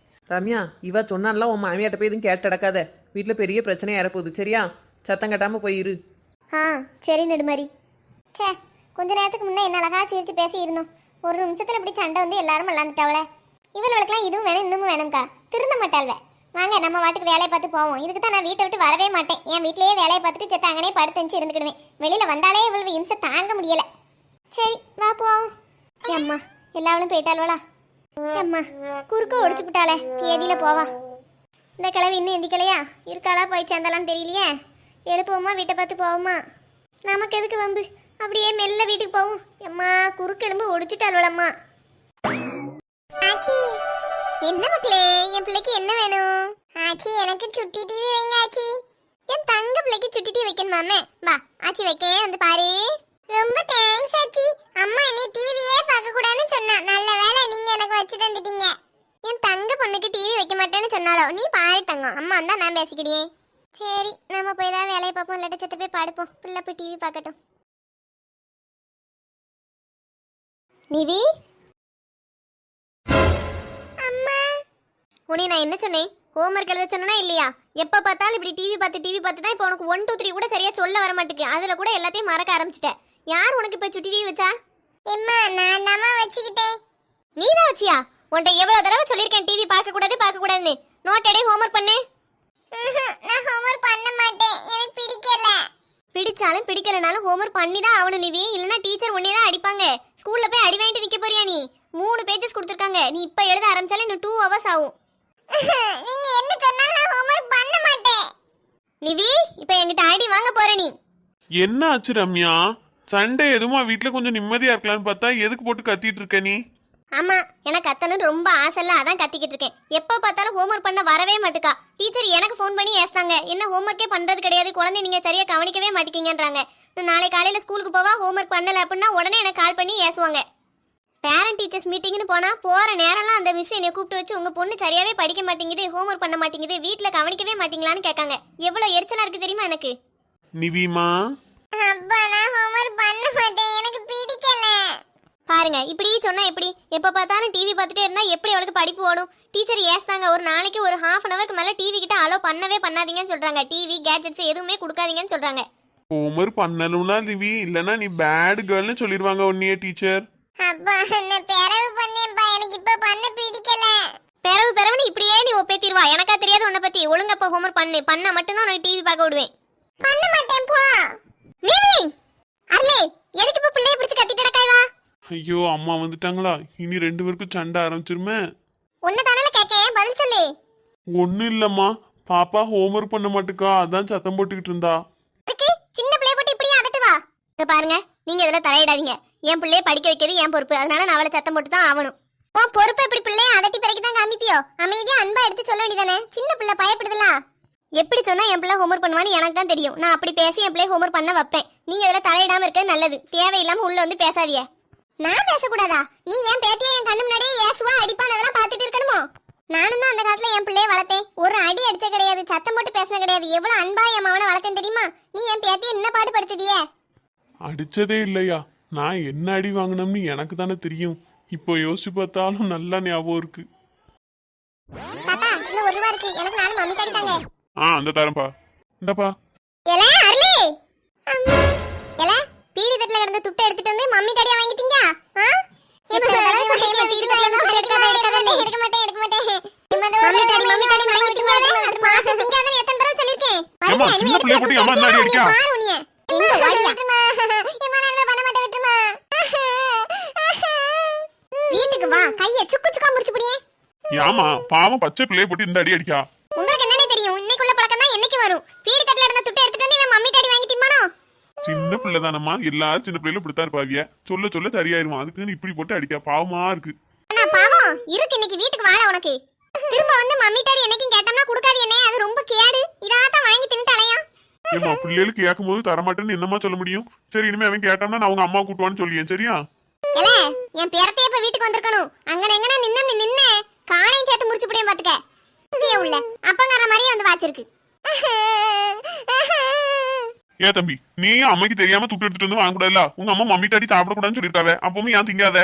ரம்யா, இவ சொன்னான்லாம் உன் மாமியாட்ட போய் எதுவும் கேட்டு அடக்காத. வீட்டில் பெரிய பிரச்சனை ஏறப்போகுது, சரியா? சத்தம் கட்டாம போயிரு. சரி நெடுமாரி. சே, கொஞ்ச நேரத்துக்கு முன்னே என்ன அழகா சிரிச்சு பேசி இருந்தோம். ஒரு நிமிஷத்துல இப்படி சண்டை வந்து எல்லாரும் விளாண்டுட்டாவல. இவளுக்கெல்லாம் இதுவும் வேணும் இன்னமும் வேணும்க்கா. திருந்த மாட்டாள்வ. வாங்க நம்ம வாட்டுக்கு வேலையை பார்த்து போவோம். இதுக்கு தான் நான் வீட்டை விட்டு வரவே மாட்டேன். என் வீட்லயே வேலையை பார்த்துட்டு செத்த அங்கனே படுத்துச்சு இருந்துக்கிடுவேன். வெளியில வந்தாலே இவ்வளவு இம்சை தாங்க முடியல. சரி வா போவோம். அம்மா எல்லாவளும் போயிட்டாள்வளா? அம்மா குறுக்க ஒடிச்சு விட்டாளே, பேதியில போவா. இந்த கிழவி இன்னும் எந்திக்கலையா? இருக்காளா போய் சேர்ந்தாலான்னு தெரியலையே. எழுப்புவோமா, வீட்டை பார்த்து போவோமா? நமக்கு எதுக்கு வம்பு? அப்படியே மெல்ல வீட்டுக்கு போவோம். அம்மா குறுக்கு எலும்பு ஒடிச்சுட்டாள்வளம்மா. ஆச்சி என்ன மக்களே, என் பிள்ளைக்கு என்ன வேணும்? ஆச்சி எனக்கு சுட்டி டிவி வைங்க ஆச்சி. என் தங்க பிள்ளைக்கு சுட்டி டிவி வைக்கணுமாமே. வா ஆச்சி வைக்க வந்து பாரு. ரொம்ப தேங்க்ஸ் ஆச்சி. அம்மா என்னை டிவியே பார்க்க கூடாதுன்னு சொன்னா. நல்ல வேளை நீங்க எனக்கு வச்சு தந்துட்டீங்க. என் தங்க பொண்ணுக்கு டிவி வைக்க மாட்டேன்னு சொன்னாலோ. நீ பாரு தங்கம், அம்மா வந்தா நான் பேசிக்கிடியே. சரி நம்ம போய் தான் வேலையை பார்ப்போம். இல்லாட்ட செத்த போய் படுப்போம். பிள்ளை போய் டிவி பார்க்கட்டும். நிவி அம்மா, உனி நான் என்ன சொன்னேன்? ஹோம்ஒர்க் எழுத சொன்னா இல்லையா? எப்ப பார்த்தாலும் இப்படி டிவி பார்த்து தான் இப்போ உனக்கு 1 2 3 கூட சரியா சொல்ல வர மாட்டேங்குது. அதுல கூட எல்லாத்தையும் மறக்க ஆரம்பிச்சிட்டேன். யார் உனக்கு இப்ப சுட்டி டிவி வச்சா? அம்மா நான் தாமா வச்சிட்டேன். நீ தான் வச்சியா? உன்கிட்ட எவ்வளவு தடவை சொல்லிருக்கேன் டிவி பார்க்க கூடாதுன்னு. நோட் எடை ஹோம்ஒர்க் பண்ணு. நான் ஹோம்ஒர்க் பண்ண மாட்டேன், எனக்கு பிடிக்கல. பிடிச்சாலும் பிடிக்கலனாலும் ஹோம்ஒர்க் பண்ணி தான் ஆவணும் நிவி. இல்லனா டீச்சர் உன்னை தான் அடிப்பாங்க. ஸ்கூல்ல போய் அடி வாங்கிட்டு நிக்க போறியா நீ? 3 பேஜஸ் கொடுத்திருக்காங்க. நீ இப்ப எழுத ஆரம்பிச்சாலே இன்னும் 2 hours ஆகும். நீங்க என்ன சொன்னாலும் நான் ஹோம்ஒர்க் பண்ண மாட்டேன். நிவி இப்ப என்கிட்ட ஐடி வாங்க போற நீ. என்ன ஆச்சு ரம்யா? சண்டே எதுமா வீட்ல கொஞ்சம் நிம்மதியா இருக்கலாம்னு பார்த்தா எதுக்கு போட்டு கத்திட்டு இருக்க நீ? ஆமா, எனக்கு கத்தணும்னு ரொம்ப ஆசைல அதான் கத்திக்கிட்டு இருக்கேன். எப்ப பார்த்தாலும் ஹோம்ஒர்க் பண்ண வரவே மாட்டுக்கா. டீச்சர் எனக்கு ஃபோன் பண்ணி ஏஸ்தாங்க. என்ன ஹோம்ஒர்க்கே பண்றது கிடையாது, குழந்தை நீங்க சரியா கவனிக்கவே மாட்டீங்கன்றாங்க. நாளை காலையில ஸ்கூலுக்கு போவா ஹோம்ஒர்க் பண்ணல அப்படின்னா உடனே எனக்கு கால் பண்ணி ஏசுவாங்க. பேரண்ட் டீச்சர்ஸ் மீட்டிங்னு போனா போற நேரம்லாம் அந்த மிஸ் என்னை கூப்பிட்டு வச்சு உங்க பொண்ணு சரியாவே படிக்க மாட்டேங்குது, ஹோம்ஒர்க் பண்ண மாட்டேங்குது, வீட்ல கவனிக்கவே மாட்டீங்களான்னு கேட்காங்க. எவ்வளவு எரிச்சலா இருக்கு தெரியுமா எனக்கு? நிவிமா அப்பா நான் ஹோம்ஒர்க் பண்ண மாட்டேன், எனக்கு பிடிக்கல. பாருங்க இப்படி சொன்னா எப்படி? எப்ப பார்த்தாலும் டிவி பார்த்துட்டே இருந்தா எப்படி அவளுக்கு படிப்பு ஓடும்? டீச்சர் ஏஸ்தாங்க, ஒரு நாளைக்கு ஒரு 1/2 an hourக்கு மேல டிவி கிட்ட அலோ பண்ணவே பண்ணாதீங்கன்னு சொல்றாங்க. டிவி கேட்ஜெட்ஸ் எதுவுமே கொடுக்காதீங்கன்னு சொல்றாங்க. ஹோம்ஒர்க் பண்ணலும்னா நிவி, இல்லனா நீ பேட் கேர்ள்னு சொல்லிடுவாங்க உன்னைய டீச்சர். அப்பா நான் பெறவு பண்ணேன்ப்பா, எனக்கு இப்ப பண்ண பிடிக்கல. பெறவுன்னு இப்படியே நீ ஒப்பேத்திடுவா. எனக்கா தெரியாது உன்னை பத்தி. ஒழுங்கா இப்ப ஹோம்ஒர்க் பண்ணா மட்டும்தான் உனக்கு டிவி பார்க்க விடுவேன். பண்ண மாட்டேன் போ. நீவி அர்லே எதுக்கு இப்ப பிள்ளைய பிடிச்சு கத்திட்டு டக்காய்வா? ஐயோ அம்மா வந்துட்டாங்களா? இனி 2 பேருக்கும் சண்டை ஆரம்பிச்சிருமே. உன்னை தானே கேட்கேன், பதில் சொல்லு. ஒன்னும் இல்லம்மா, பாப்பா ஹோம்ஒர்க் பண்ண மாட்டுக்கா, அதான் சத்தம் போட்டுக்கிட்டு இருந்தா. அதுக்கு சின்ன பிள்ளைய போட்டு இப்படியே அதட்டுவா? இப்ப பாருங்க, நீங்க இதெல்லாம் தலையிடாதீங்க. என் பிள்ளைய படிக்க வைக்கிறது என் பொறுப்பு. அதனால நான் அவளை சத்தம் போட்டு தான் ஆகணும். உன் பொறுப்பு இப்படி பிள்ளைய அதட்டி பிறகு தான் காமிப்பியோ? அமைதியா அன்பா எடுத்து சொல்ல வேண்டியதானே? சின்ன பிள்ளை பயப்படுதுல. எப்படி சொன்னா என் பிள்ளை ஹோம்ஒர்க் பண்ணுவான்னு எனக்கு தான் தெரியும். நான் அப்படி பேசி என் பிள்ளைய ஹோம்ஒர்க் பண்ண வைப்பேன். நீங்க இதெல்லாம் தலையிடாம இருக்கிறது நல்லது. தேவையில்லாம உள்ள வந்து பேசாதீங்க. நான் பேசக்கூடாதா? நீ என் பேத்தியை என் கண்ணு முன்னாடியே ஏசுவா அடிப்பான் அதெல்லாம் பார்த்துட்டு இருக்கணுமோ? நானும் தான் அந்த காலத்துல என் பிள்ளைய வளர்த்தேன். ஒரு அடி அடிச்ச கிடையாது, சத்தம் போட்டு பேச கிடையாது. எவ்வளவு அன்பா என் மவனை வளர்த்தேன் தெரியுமா? நீ என் பேத்தியை என்ன பாடுபடுத்துதியே? அடிச்சதே இல்லையா? நான் என்ன அடி வாங்கினோம்னு எனக்கு தானே தெரியும். இப்போ யோசிச்சு பார்த்தாலும் நல்லா ஞாபகம் இருக்கு. தாத்தா இன்னும் 1 ரூபா இருக்கு, எனக்கு நானும் மம்மி கட்டிட்டாங்க. அந்த தரேன்ப்பா. இந்தப்பா. எல அர்லி அம்மா, எல பீடி தட்டல கிடந்த துட்டை எடுத்துட்டு வந்து மம்மி கடையா வாங்கிட்டீங்க? எடுக்க மாட்டேன். மம்மி கடி வாங்கிட்டீங்க. அது மாசம் திங்காதன்னு எத்தனை தடவை சொல்லிருக்கேன். அம்மா சின்ன பிள்ளைய போட்டு அம்மா என்ன அடி அடிக்கா? பாரு உனியே. எங்க வாடியா? எம்மா நான் பண்ண மாட்டேன், விட்டுமா. வீட்டுக்கு வா, கையை சுக்கு முடிச்சு புடியே. ஏமா பாவம் பச்சை பிள்ளைய போட்டு இந்த அடி அடிக்கா? உங்களுக்கு என்னன்னே தெரியும்? இன்னைக்குள்ள பழக்கம் தான் என்னைக்கு வரும்? பீடி தட்டல கிடந்த துட்டை எடுத்துட்டு வந்து பிள்ளை தானம்மா, எல்லாரும் சின்ன பிள்ளைல இப்படித்தான் இருப்பாவிய. சொல்ல சொல்ல சரியாயிருமா, அதுக்குன்னு இப்படி போட்டு அடிக்க பாவமா இருக்கு. அண்ணா பாவம் இருக்கு, இன்னைக்கு வீட்டுக்கு வாழ உனக்கு. திரும்ப வந்து மம்மி டாடி என்னைக்கும் கேட்டோம்னா கொடுக்காது என்ன, அது ரொம்ப கேடு. இதாத்தான் வாங்கி தின்னுட்டு அலையா. ஏமா பிள்ளைகளுக்கு கேட்கும் போது தரமாட்டேன்னு என்னமா சொல்ல முடியும்? சரி, இனிமே அவன் கேட்டான்னா நான் அவங்க அம்மா கூட்டுவான்னு சொல்லியேன், சரியா? ஏல என் பேரத்தையே இப்ப வீட்டுக்கு வந்திருக்கணும். அங்கன எங்கன நின்னு காலையும் சேர்த்து முடிச்சு புடியும் பாத்துக்க. இங்கே உள்ள அப்பங்கற மாதிரியே வந்து வாச்சிருக்கு. ஏ தம்பி, நீ அம்மைக்கு தெரியாம துட்டு எடுத்துட்டு வந்து வாங்க கூடாதுல? உங்க அம்மா மம்மி டாடி சாப்பிடக்கூடாதுன்னு சொல்லிருக்காவே, அப்பவும் ஏன் திங்காத?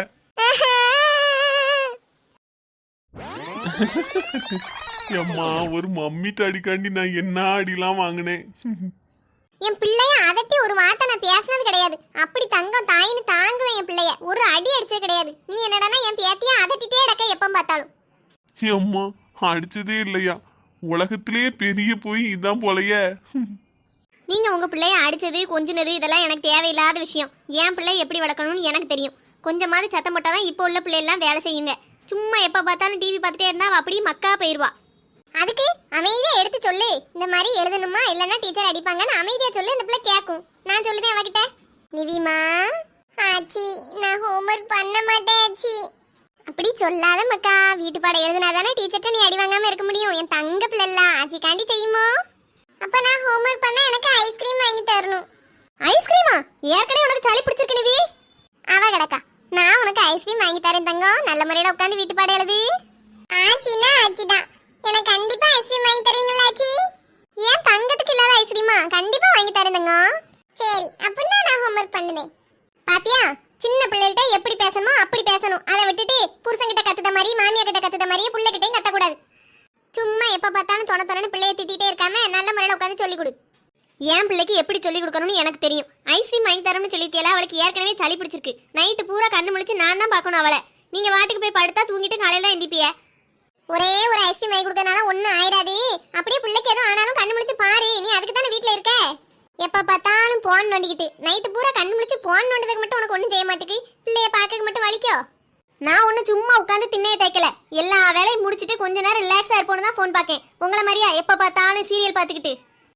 அம்மா, ஒரு மம்மி டாடிக்காண்டி நான் என்ன அடிலாம் வாங்கினேன். என் பிள்ளைய அதட்டி ஒரு வார்த்தை நான் பேசினது கிடையாது. அப்படி தங்கம் தாயின்னு தாங்குவேன் என் பிள்ளைய. ஒரு அடி அடிச்சது கிடையாது. நீ என்னடா என் பேத்திய அதட்டிட்டே இருக்க எப்ப பார்த்தாலும். அம்மா, அடிச்சதே இல்லையா? உலகத்திலேயே பெரிய போய் இதான் போலயே. நீங்க உங்க பிள்ளைய அடிச்சது கொஞ்சினது இதெல்லாம் எனக்கு தேவையில்லாத விஷயம். என் பிள்ளைய எப்படி வளர்க்கணும்னு எனக்கு தெரியும். கொஞ்சமாவது சத்தம் போட்டாதான் இப்போ உள்ள பிள்ளை எல்லாம் வேலை செய்யுங்க. சும்மா எப்ப பார்த்தாலும் டிவி பார்த்துட்டே இருந்தா அவ அப்படியே மக்கா போயிருவா. அதுக்கு அமைதியா எடுத்து சொல்லு, இந்த மாதிரி எழுதணுமா இல்லன்னா டீச்சர் அடிப்பாங்கன்னு அமைதியா சொல்லு. இந்த பிள்ளை கேட்கும். நான் சொல்லுதேன் அவகிட்ட. நிவிமா, ஆச்சி நான் ஹோம்வொர்க் பண்ண மாட்டேன் ஆச்சி. அப்படி சொல்லாத மக்கா. வீட்டு பாடம் எழுதுனாதானே டீச்சர்ட்ட நீ அடி வாங்காம இருக்க முடியும். என் தங்க பிள்ளை ஆச்சி காண்டி செய்யுமோ? அப்ப நான் ஹோம்வொர்க் பண்ணா எனக்கு ஐஸ்கிரீம் வாங்கி தரணும். ஐஸ்கிரீமா? ஏற்கனவே உனக்கு சளி பிடிச்சிருக்கு நிவி. அவ கிடக்கா. நான் உனக்கு ஐஸ்கிரீம் வாங்கி தரேன் தங்கம். நல்ல முறையில உட்காந்து வீட்டு பாடம் எழுது. ஆச்சினா ஆச்சிதான். எனக்கு கண்டிப்பா ஐஸ்கிரீம் வாங்கி தருவீங்களா ஆச்சி? ஏன் தங்கத்துக்கு இல்லாத ஐஸ்கிரீமா? கண்டிப்பா வாங்கி தரேன் தங்கம். சரி, அப்படின்னா நான் ஹோம்வொர்க் பண்ணுதேன். பாத்தியா, சின்ன பிள்ளைகிட்ட எப்படி பேசணுமோ அப்படி பேசணும். அதை விட்டுட்டு புருஷன்கிட்ட கத்துத மாதிரி மாமியா கிட்ட கத்துத மாதிரியே பிள்ளைகிட்டையும் கத்தக்கூடாது. சும்மா எப்ப பார்த்தாலும் தொண பிள்ளைய திட்டிகிட்டே இருக்காம நல்ல முறையில உட்காந்து சொல்லி கொடு. என் பிள்ளைக்கு எப்படி சொல்லி கொடுக்கணும்னு எனக்கு தெரியும். ஐஸ்கிரீம் வாங்கி தரணும்னு சொல்லியிருக்கேல, அவளுக்கு ஏற்கனவே சளி பிடிச்சிருக்கு. நைட்டு பூரா கண்ணு முழிச்சு நான் தான் பார்க்கணும் அவளை. நீங்க வாட்டுக்கு போய் படுத்தா தூங்கிட்டு காலையில தான் எந்திப்பிய. ஒரே ஒரு ஐஸ்கிரீம் வாங்கி கொடுக்கறனால ஒன்னும் ஆயிராது. அப்படியே பிள்ளைக்கு எதுவும் ஆனாலும் கண்ணு முழிச்சு பாரு. நீ அதுக்கு தானே வீட்டுல இருக்க. எப்ப பார்த்தாலும் போன் நோண்டிக்கிட்டு நைட்டு பூரா கண்ணு முழிச்சு போன் நோண்டதுக்கு மட்டும் உனக்கு ஒன்றும் செய்ய மாட்டேக்கு. பிள்ளைய பார்க்க மட்டும் வலிக்கோ. நான் ஒன்னும் சும்மா உட்காந்து திண்ணையை தைக்கல. எல்லா வேலையும் முடிச்சுட்டு கொஞ்ச நேரம் ரிலாக்ஸா இருப்போன்னு தான் போன் பார்க்கேன். உங்களை மாதிரியா எப்ப பார்த்தாலும் சீரியல் பார்த்துக்கிட்டு?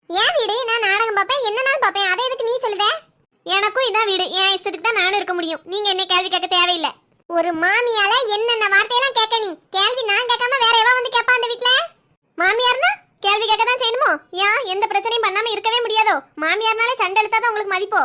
ஏன் வீடு, நான் நாடகம் பார்ப்பேன், என்னன்னாலும் பார்ப்பேன். அதை எதுக்கு நீ சொல்லுத? எனக்கும் இதான் வீடு. என் இஷ்டத்துக்கு தான் நானும் இருக்க முடியும். நீங்க என்ன கேள்வி கேட்க தேவையில்லை. ஒரு மாமியால என்னென்ன வார்த்தையெல்லாம் கேட்க நீ? கேள்வி நான் கேட்காம வேற எவன் வந்து கேட்பா அந்த வீட்டுல? மாமியார்னா கேள்வி கேட்க தான் செய்யணுமோ? ஏன் எந்த பிரச்சனையும் பண்ணாம இருக்கவே முடியாதோ? மாமியார்னாலே சண்டை இழுத்தாதான் உங்களுக்கு மதிப்போ?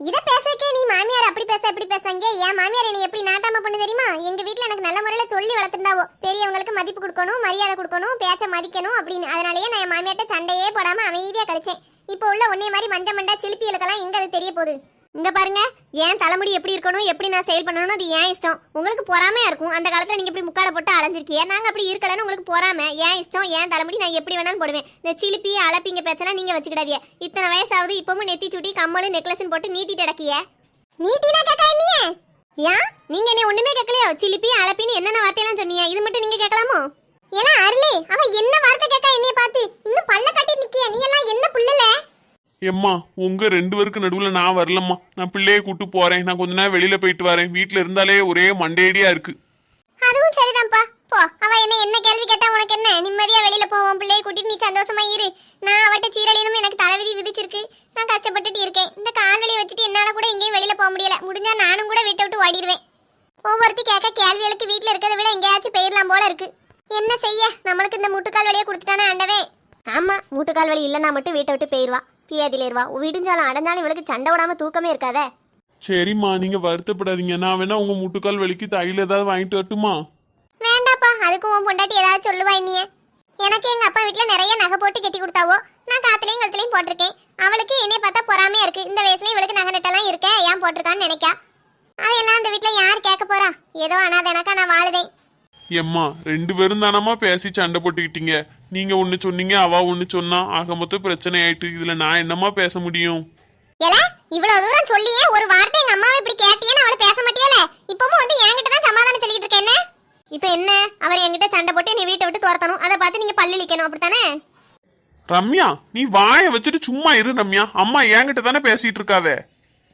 இத பேசக்கே நீ மாமியார் அப்படி பேச இப்படி பேசாங்க. என் மாமியார் என்னை எப்படி நாட்டாம பண்ணு தெரியுமா? எங்க வீட்டுல எனக்கு நல்ல முறையில சொல்லி வளர்த்துட்டாவோ, பெரியவங்களுக்கு மதிப்பு கொடுக்கணும், மரியாதை கொடுக்கணும், பேச்ச மதிக்கணும் அப்படின்னு. அதனாலயே நான் என் மாமியார்ட்ட சண்டையே போடாம அமைதியா கழிச்சேன். இப்போ உள்ள ஒன்னே மாதிரி மஞ்ச மண்டா சிலிப்பியலுக்கெல்லாம் எங்க அது தெரிய போகுது? இங்க பாருங்க, ஏன் தலைமுடி எப்படி இருக்கணும், எப்படி நான் செயல் பண்ணணும், அது ஏன் இஷ்டம். உங்களுக்கு பொறாமையா இருக்கும். அந்த காலத்துல நீங்க இப்படி முக்காட போட்டு அலைஞ்சிருக்கீங்க. நாங்க அப்படி இருக்கலன்னு உங்களுக்கு பொறாமை. ஏன் இஷ்டம், ஏன் தலைமுடி நான் எப்படி வேணாலும் போடுவேன். இந்த சிலிப்பி அலப்பிங்க பேச்செல்லாம் நீங்க வச்சுக்கிடாதீங்க. இத்தனை வயசாவது இப்பவும் நெத்தி சுட்டி கம்மலு நெக்லஸ் போட்டு நீட்டிட்டு அடக்கிய. நீட்டினா கேட்க நீ ஏன் நீங்க என்ன ஒண்ணுமே கேட்கலையோ? சிலிப்பி அலப்பின்னு என்னென்ன வார்த்தையெல்லாம் சொன்னீங்க, இது மட்டும் நீங்க கேட்கலாமோ? எல்லாம் அருளே, அவ என்ன வார்த்தை கேட்கா என்னைய பார்த்து? இன்னும் பல்ல கட்டி நிக்கிய. நீ எல்லாம் என்ன புள்ளல? எம்மா, உங்க ரெண்டு பேருக்கு நடுவுல நான் வரலம்மா. நான் பிள்ளைய கூட்டு போறேன். நான் கொஞ்ச நேரம் வெளியில போயிட்டு வரேன். வீட்டுல இருந்தாலே ஒரே மண்டேடியா இருக்கு. அதுவும் சரிதான்ப்பா, போ. அவ என்ன கேள்வி கேட்டா உனக்கு என்ன? நிம்மதியா வெளியில போவோம். பிள்ளைய கூட்டிட்டு நீ சந்தோஷமா இரு. நான் அவட்ட சீரழியணும் எனக்கு தலைவிதி விதிச்சிருக்கு. நான் கஷ்டப்பட்டுட்டு இருக்கேன். இந்த கால்வலியை வச்சுட்டு என்னால கூட எங்கேயும் வெளியில போக முடியல. முடிஞ்சா நானும் கூட வீட்டை விட்டு ஓடிடுவேன். ஒவ்வொருத்தி கேட்க கேள்விகளுக்கு வீட்டுல இருக்கிறத விட எங்கேயாச்சும் போயிடலாம் போல இருக்கு. என்ன செய்ய, நம்மளுக்கு இந்த முட்டுக்கால் வலியை கொடுத்துட்டானே ஆண்டவே. ஆமா, முட்டுக்கால் வலி இல்லைன்னா மட்டும் வீட்டை விட்டு போயிடுவா, பியாதில இருவா. விடிஞ்சாலும் அடைஞ்சாலும் இவளுக்கு சண்டை விடாம தூக்கமே இருக்காதே. சரிம்மா, நீங்க வருத்தப்படாதீங்க. நான் வேணா உங்க முட்டுக்கால் வலிக்கு தையல் ஏதாவது வாங்கிட்டு வரட்டுமா? வேண்டாப்பா, அதுக்கு உன் பொண்டாட்டி ஏதாவது சொல்லுவா நீ. எனக்கு எங்க அப்பா வீட்டுல நிறைய நகை போட்டு கட்டி கொடுத்தாவோ. நான் காத்துலயும் கழுத்துலயும் போட்டிருக்கேன். அவளுக்கு என்னைய பார்த்தா பொறாமையா இருக்கு. இந்த வயசுல இவளுக்கு நகை நட்டெல்லாம் இருக்க, ஏன் போட்டிருக்கான்னு நினைக்கா. அதெல்லாம் அந்த வீட்டுல யார் கேட்க போறா? ஏதோ அனாதனக்கா நான் வாழுதேன். எம்மா, ரெண்டு பேரும் தானம்மா பேசி சண்டை போட்டுக்கிட்டீங்க. நீங்க ஒண்ணு சொன்னீங்க, அவ ஒண்ணு சொன்னா, ஆக மொத்தம் பிரச்சனை ஆயிட்டு. இதுல நான் என்னம்மா பேச முடியும்? ஏல, இவ்வளவு தூரம் சொல்லியே ஒரு வார்த்தை எங்க அம்மாவை இப்படி கேட்டியேன்னு அவளை பேச மாட்டியல. இப்பவும் வந்து என்கிட்ட தான் சமாதானம் சொல்லிட்டு இருக்கேன். என்ன இப்போ என்ன? அவர் என்கிட்ட சண்டை போட்டு நீ வீட்டை விட்டு துரத்தணும். அதை பார்த்து நீங்க பல்லு இழிக்கணும், அப்படித்தானே? ரம்யா, நீ வாயை வச்சுட்டு சும்மா இரு ரம்யா. அம்மா என்கிட்ட தானே பேசிட்டு இருக்காவே.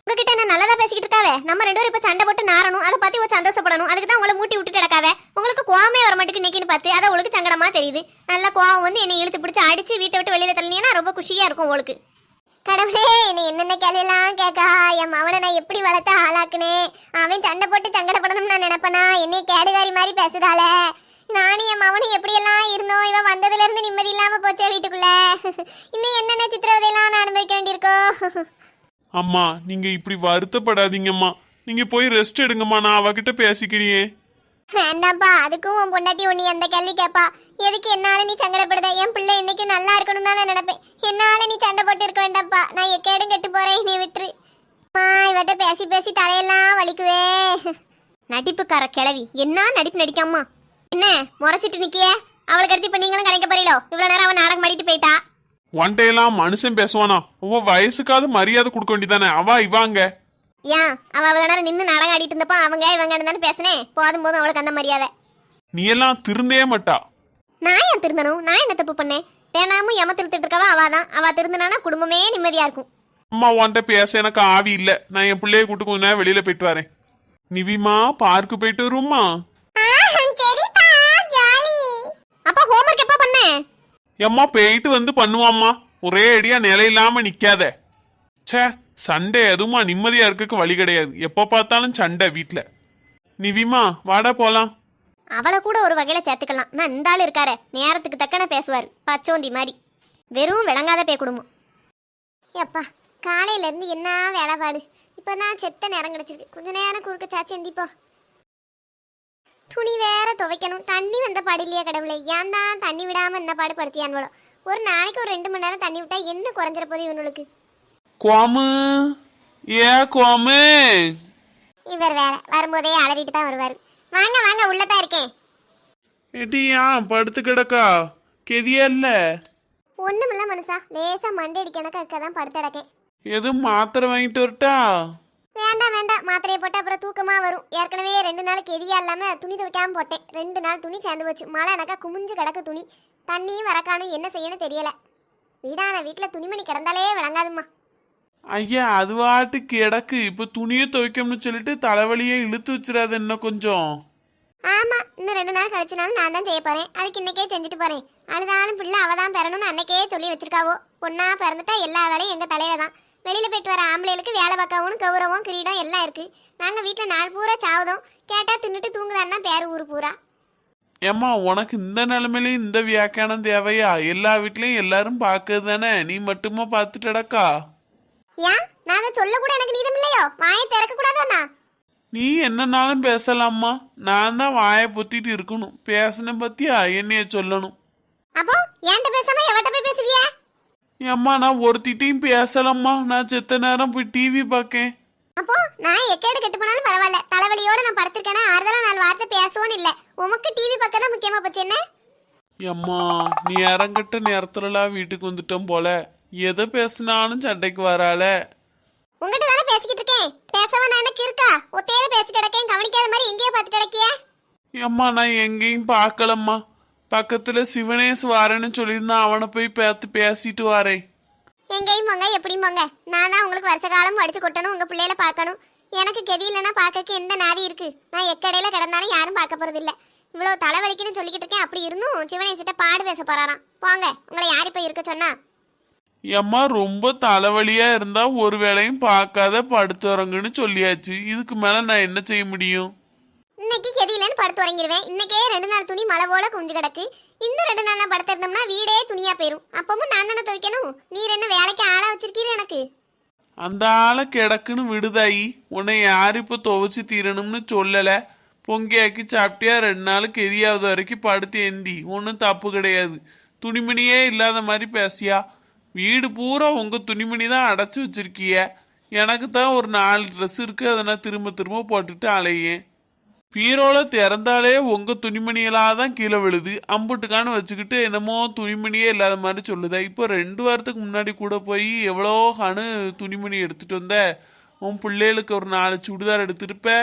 உங்ககிட்ட என்ன நல்லதா பேசிக்கிட்டு இருக்காவே? நம்ம ரெண்டு பேரும் இப்ப சண்டை போட்டு நாரணும், அதை பார்த்து ஒரு சந்தோஷப்படணும். அதுக்கு தான் உங்களை மூட்டி விட்டுட்டு கிடக்காவே. உங்களுக்கு கோவமே வர மாட்டேங்குது இன்னைக்குன்னு பார்த்து. அதை உங்களுக்கு சங்கடமா தெரியுது. நல்ல கோவம் வந்து என்னை இழுத்து பிடிச்சி அடிச்சு வீட்டை விட்டு வெளியில தள்ளினீங்கன்னா ரொம்ப குஷியா இருக்கும் உங்களுக்கு. கடவுளே, நீ என்னென்ன கேள்வியெல்லாம் கேட்கா. என் மவனை நான் எப்படி வளர்த்த ஆளாக்குனேன். அவன் சண்டை போட்டு சங்கடப்படணும்னு நான் நினைப்பனா. என்னை கேடுகாரி மாதிரி பேசுதால. நானும் என் மவனும் எப்படியெல்லாம் இருந்தோம். இவன் வந்ததுல இருந்து நிம்மதி இல்லாம போச்சே வீட்டுக்குள்ள. இன்னும் என்னென்ன சித்திரவதையெல்லாம் நான் அனுபவிக்க வேண்டியிருக்கோ. அம்மா நீங்க இப்படி வருத்தப்படாதீங்கம்மா. நீங்க போய் ரெஸ்ட் எடுங்கம்மா, நான் அவகிட்ட பேசிக்கிறியே. வேண்டாம்ப்பா, அதுக்கும் உன் பொண்டாட்டி உன்னை அந்த கேள்வி கேட்பா. எதுக்கு என்னால நீ சங்கடப்படுத? என் பிள்ளை இன்னைக்கு நல்லா இருக்கணும் தான் நான் நினைப்பேன். என்னால நீ சண்டை போட்டு இருக்க வேண்டாம்ப்பா. நான் எக்கேடும் கெட்டு போறேன், நீ விட்டுரு. இவட்ட பேசி பேசி தலையெல்லாம் வலிக்குவே. நடிப்புக்கார கிழவி என்ன நடிப்பு நடிக்காமா? என்ன முறைச்சிட்டு நிக்கிய? அவளுக்கு அடுத்து இப்ப நீங்களும் கணக்க போறீங்களோ? இவ்வளவு நேரம் அவன் நாடகம் மாடிட்டு போயிட்டா. ஒன்டையெல்லாம் மனுஷன் பேசுவானா? உன் வயசுக்காவது மரியாதை கொடுக்க வேண்டியதானே. அவ இவாங்க ஏன் அவ அவ்வளவு நேரம் நின்று நாடகம் ஆடிட்டு இருந்தப்போ அவங்க இவங்க தானே பேசுனேன். போதும் போதும் அவளுக்கு அந்த மரியாதை. நீ எல்லாம் திருந்தே மாட்டா. நான் ஏன் திருந்தணும்? நான் என்ன தப்பு பண்ணேன்? தேனாமும் எம திருத்திட்டு இருக்கவா அவாதான். அவ திருந்தினா குடும்பமே நிம்மதியா இருக்கும். அம்மா உன்கிட்ட பேச எனக்கு ஆவி இல்ல. நான் என் பிள்ளைய கூட்டு கொஞ்ச நேரம் வெளியில போயிட்டு வரேன். நிவிமா பார்க்கு போயிட்டு வருமா? அப்பா ஹோம்வொர்க் எப்ப பண்ண? எம்மா போயிட்டு வந்து பண்ணுவாம்மா. ஒரே அடியா நிலையில்லாம நிக்காத. ச்சே, சண்டை எதுவுமா நிம்மதியா இருக்கக்கு வழி கிடையாது. எப்ப பார்த்தாலும் சண்டை வீட்டுல. நிவிமா வாடா போலாம். அவளை கூட ஒரு வகையில சேர்த்துக்கலாம். நான் இந்த ஆள் இருக்காரு, நேரத்துக்கு தக்கன பேசுவார். பச்சோந்தி மாதிரி. வெறும் விளங்காத பே குடும்பம். எப்பா காலையில இருந்து என்ன வேலைப்பாடு. இப்பதான் செத்த நேரம் கிடைச்சிருக்கு. கொஞ்ச நேரம் குறுக்க சாச்சி எந்திப்போ. துணி வேற துவைக்கணும். தண்ணி வந்த பாடு இல்லையா கடவுளை. ஏன் தான் தண்ணி விடாம இந்த பாடு படுத்தியான்வளோ. ஒரு நாளைக்கு ஒரு 2 மணி நேரம் தண்ணி விட்டா என்ன குறைஞ்சிட போகுது இவனுக்கு. கோமு ஏ கோமு. இவர் வேற வரும்போதே அலறிட்டு தான் வருவாரு. வாங்க வாங்க, உள்ளதான் இருக்கேன். ஏட்டியா படுத்து கிடக்கா? கெதியா இல்ல? ஒண்ணுமில்ல மனுஷா, லேசா மண்டை அடிக்கணக்கா இருக்கதான் படுத்து கிடக்கேன். எதுவும் மாத்திரை வாங்கிட்டு வரட்டா? வேண்டாம் வேண்டாம், மாத்திரையை போட்டு அப்புறம் தூக்கமா வரும். ஏற்கனவே 2 நாளைக்கு எரியா இல்லாம துணி துவைக்காம போட்டேன். 2 நாள் துணி சேர்ந்து போச்சு. மழை எனக்கா குமிஞ்சு கிடக்கு துணி. தண்ணியும் வரக்கானும் என்ன செய்யணும் தெரியல. வீடான வீட்டுல துணிமணி கிடந்தாலே விளங்காதுமா. ஐயா அது வாட்டு கிடக்கு. இப்ப துணியை துவைக்கணும்னு சொல்லிட்டு தலைவலியே இழுத்து வச்சிடாத இன்னும் கொஞ்சம். ஆமா, இன்னும் 2 நாள் கழிச்சுனாலும் நான் தான் செய்ய போறேன். அதுக்கு இன்னைக்கே செஞ்சுட்டு போறேன். அழுதாலும் பிள்ளை அவதான் பெறணும்னு அன்னைக்கே சொல்லி வச்சிருக்காவோ. பொண்ணா பிறந்துட்டா எல்லா வேலையும் எங்க தலையில தான். வெளியில போயிட்டு வர ஆம்பளைகளுக்கு வேலை பார்க்கவும் கௌரவம் கிரீடம் எல்லாம் இருக்கு. நாங்க வீட்டுல நாள் பூரா சாவுதோம். கேட்டா தின்னுட்டு தூங்குதான்னா பேரு ஊரு பூரா. ஏம்மா உனக்கு இந்த நிலைமையிலயும் இந்த வியாக்கியானம் தேவையா? எல்லா வீட்லயும் எல்லாரும் பாக்குறது தானே, நீ மட்டுமா பாத்துட்டடக்கா? ஏன் நான் சொல்ல கூட எனக்கு நீதம் இல்லையோ? வாயை திறக்க கூடாதா? நீ என்னன்னாலும் பேசலாம்மா. நான் தான் வாயை பொத்திட்டு இருக்கணும். பேசின பத்தியா என்னைய சொல்லணும். அப்போ ஏன்ட்ட பேசாம எவட்ட போய் பேசுவிய? ஏம்மா நான் ஒருத்திட்டையும் பேசலாம்மா. நான் செத்த நேரம் போய் டிவி பார்க்கேன். அப்போ நான் எக்கேடு கெட்டு போனாலும் பரவாயில்ல. தலைவலியோட நான் படுத்திருக்கேன்னா ஆறுதலா 4 வார்த்தை பேசவும் இல்ல. உமக்கு டிவி பார்க்க தான் முக்கியமா போச்சு என்ன? ஏம்மா நீ இறங்கட்ட நேரத்துலலாம் வீட்டுக்கு வந்துட்டோம் போல. எதை பேசினாலும் சண்டைக்கு வராள. உங்ககிட்ட தானே பேசிக்கிட்டு இருக்கேன். பேசவா நான் எனக்கு இருக்கா? ஒத்தையில பேசிட்டு கிடக்கேன். கவனிக்காத மாதிரி எங்கேயோ பார்த்துட்டு கிடக்கிய. ஏம்மா நான் எங்கேயும் பார்க்கலம்மா. பக்கத்துல சிவனேஸ் வாரேன்னு சொல்லியிருந்தான். அவனை போய் பார்த்து பேசிட்டு வரேன். எங்கேயும் போங்க, எப்படியும் போங்க. நான் தான் உங்களுக்கு வருஷ காலம் அடிச்சு கொட்டணும். உங்க பிள்ளையில பார்க்கணும். எனக்கு கெதி இல்லைன்னா பார்க்க எந்த நாதி இருக்கு? நான் எக்கடையில கிடந்தாலும் யாரும் பார்க்க போறது இல்ல. இவ்வளவு தலைவலிக்குன்னு சொல்லிக்கிட்டு இருக்கேன். அப்படி இருந்தும் சிவனேசிட்ட பாடு பேச போறாராம். போங்க, உங்களை யாரு போய் இருக்க சொன்னா? ஏம்மா ரொம்ப தலைவலியா இருந்தா ஒரு வேளையும் பார்க்காத படுத்துறங்கன்னு சொல்லியாச்சு. இதுக்கு மேல நான் என்ன செய்ய முடியும்? இன்னைக்கு கெதியிலன்னு படுத்து உறங்கிடுவேன். இன்னைக்கே 2 நாள் துணி மழை போல குஞ்சு கிடக்கு. இன்னும் 2 நாள் தான் படுத்திருந்தோம்னா வீடே துணியா போயிரும். அப்பவும் நான் தானே துவைக்கணும். நீர் என்ன வேலைக்கு ஆளா வச்சிருக்கீரு எனக்கு? அந்த ஆளை கிடக்குன்னு விடுதாயி. உன்னை யாரு இப்ப துவைச்சு தீரணும்னு சொல்லல. பொங்கியாக்கி சாப்பிட்டியா 2 நாளுக்கு எதியாவது வரைக்கும் படுத்து ஏந்தி. ஒன்றும் தப்பு கிடையாது. துணிமணியே இல்லாத மாதிரி பேசியா? வீடு பூரா உங்க துணிமணி தான் அடைச்சி வச்சிருக்கிய. எனக்கு தான் ஒரு 4 ட்ரெஸ் இருக்கு. அதை நான் திரும்ப திரும்ப போட்டுட்டு அலையேன். பீரோல திறந்தாலே உங்க துணிமணியெல்லாம் தான் கீழே விழுது. அம்புட்டுக்கான்னு வச்சுக்கிட்டு என்னமோ துணிமணியே இல்லாத மாதிரி சொல்லுத. இப்போ 2 வாரத்துக்கு முன்னாடி கூட போய் எவ்வளோ கணு துணிமணி எடுத்துட்டு வந்த. உன் பிள்ளைகளுக்கு ஒரு 4 சுடிதார் எடுத்திருப்ப.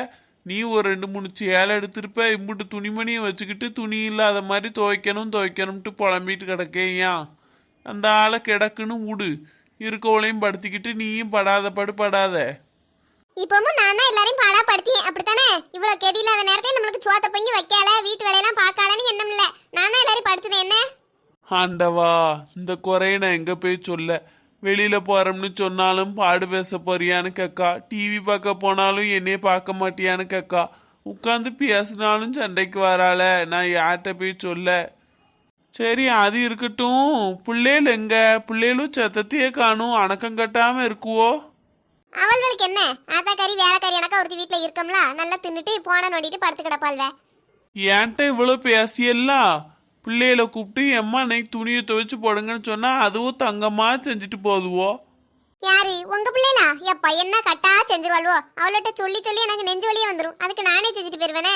நீ ஒரு 2-3 சேலை எடுத்திருப்ப. இம்புட்டு துணிமணியை வச்சுக்கிட்டு துணி இல்லாத மாதிரி துவைக்கணும்ட்டு புலம்பிட்டு கிடக்கேயா? அந்த ஆளை கிடக்குன்னு விடு. இருக்கவளையும் படுத்திக்கிட்டு நீயும் படாத. இப்பவும் நான் தான் எல்லாரையும் பாடா படுத்தியேன். அப்படித்தானே? இவ்வளவு கெதி இல்லாத நேரத்தை நம்மளுக்கு சோத்த பொங்கி வைக்கல, வீட்டு வேலையெல்லாம் பார்க்கலன்னு எண்ணம் இல்ல. நான் தான் எல்லாரையும் படுத்துனேன் என்ன? ஆண்டவா, இந்த குறைய நான் எங்க போய் சொல்ல? வெளியில போறோம்னு சொன்னாலும் பாடு பேச போறியான்னு கேக்கா, டிவி பார்க்க போனாலும் என்னைய பார்க்க மாட்டியான்னு கேக்கா, உட்காந்து பேசினாலும் சண்டைக்கு வராள. நான் யார்கிட்ட போய் சொல்ல? சரி அது இருக்கட்டும், பிள்ளைகள் எங்க? பிள்ளைகளும் சத்தத்தையே காணும், அணக்கம் கட்டாம இருக்குவோ? அவள்களுக்கு என்ன ஆத்தாக்காரி வேலைக்காரி எனக்கா ஒருத்தி வீட்டுல இருக்கோம்ல, நல்லா தின்னுட்டு போன நோண்டிட்டு படுத்து கிடப்பாள்வ. ஏன்ட்ட இவ்வளவு பேசியெல்லாம் பிள்ளைகளை கூப்பிட்டு எம்மா இன்னைக்கு துணியை துவைச்சு போடுங்கன்னு சொன்னா அதுவும் தங்கமா செஞ்சுட்டு போதுவோ? யாரு உங்க பிள்ளைகளா? எப்பா என்ன கட்டா செஞ்சிருவாள்வோ. அவள்கிட்ட சொல்லி சொல்லி எனக்கு நெஞ்சு வலியே வந்துடும், அதுக்கு நானே செஞ்சுட்டு போயிருவேனே.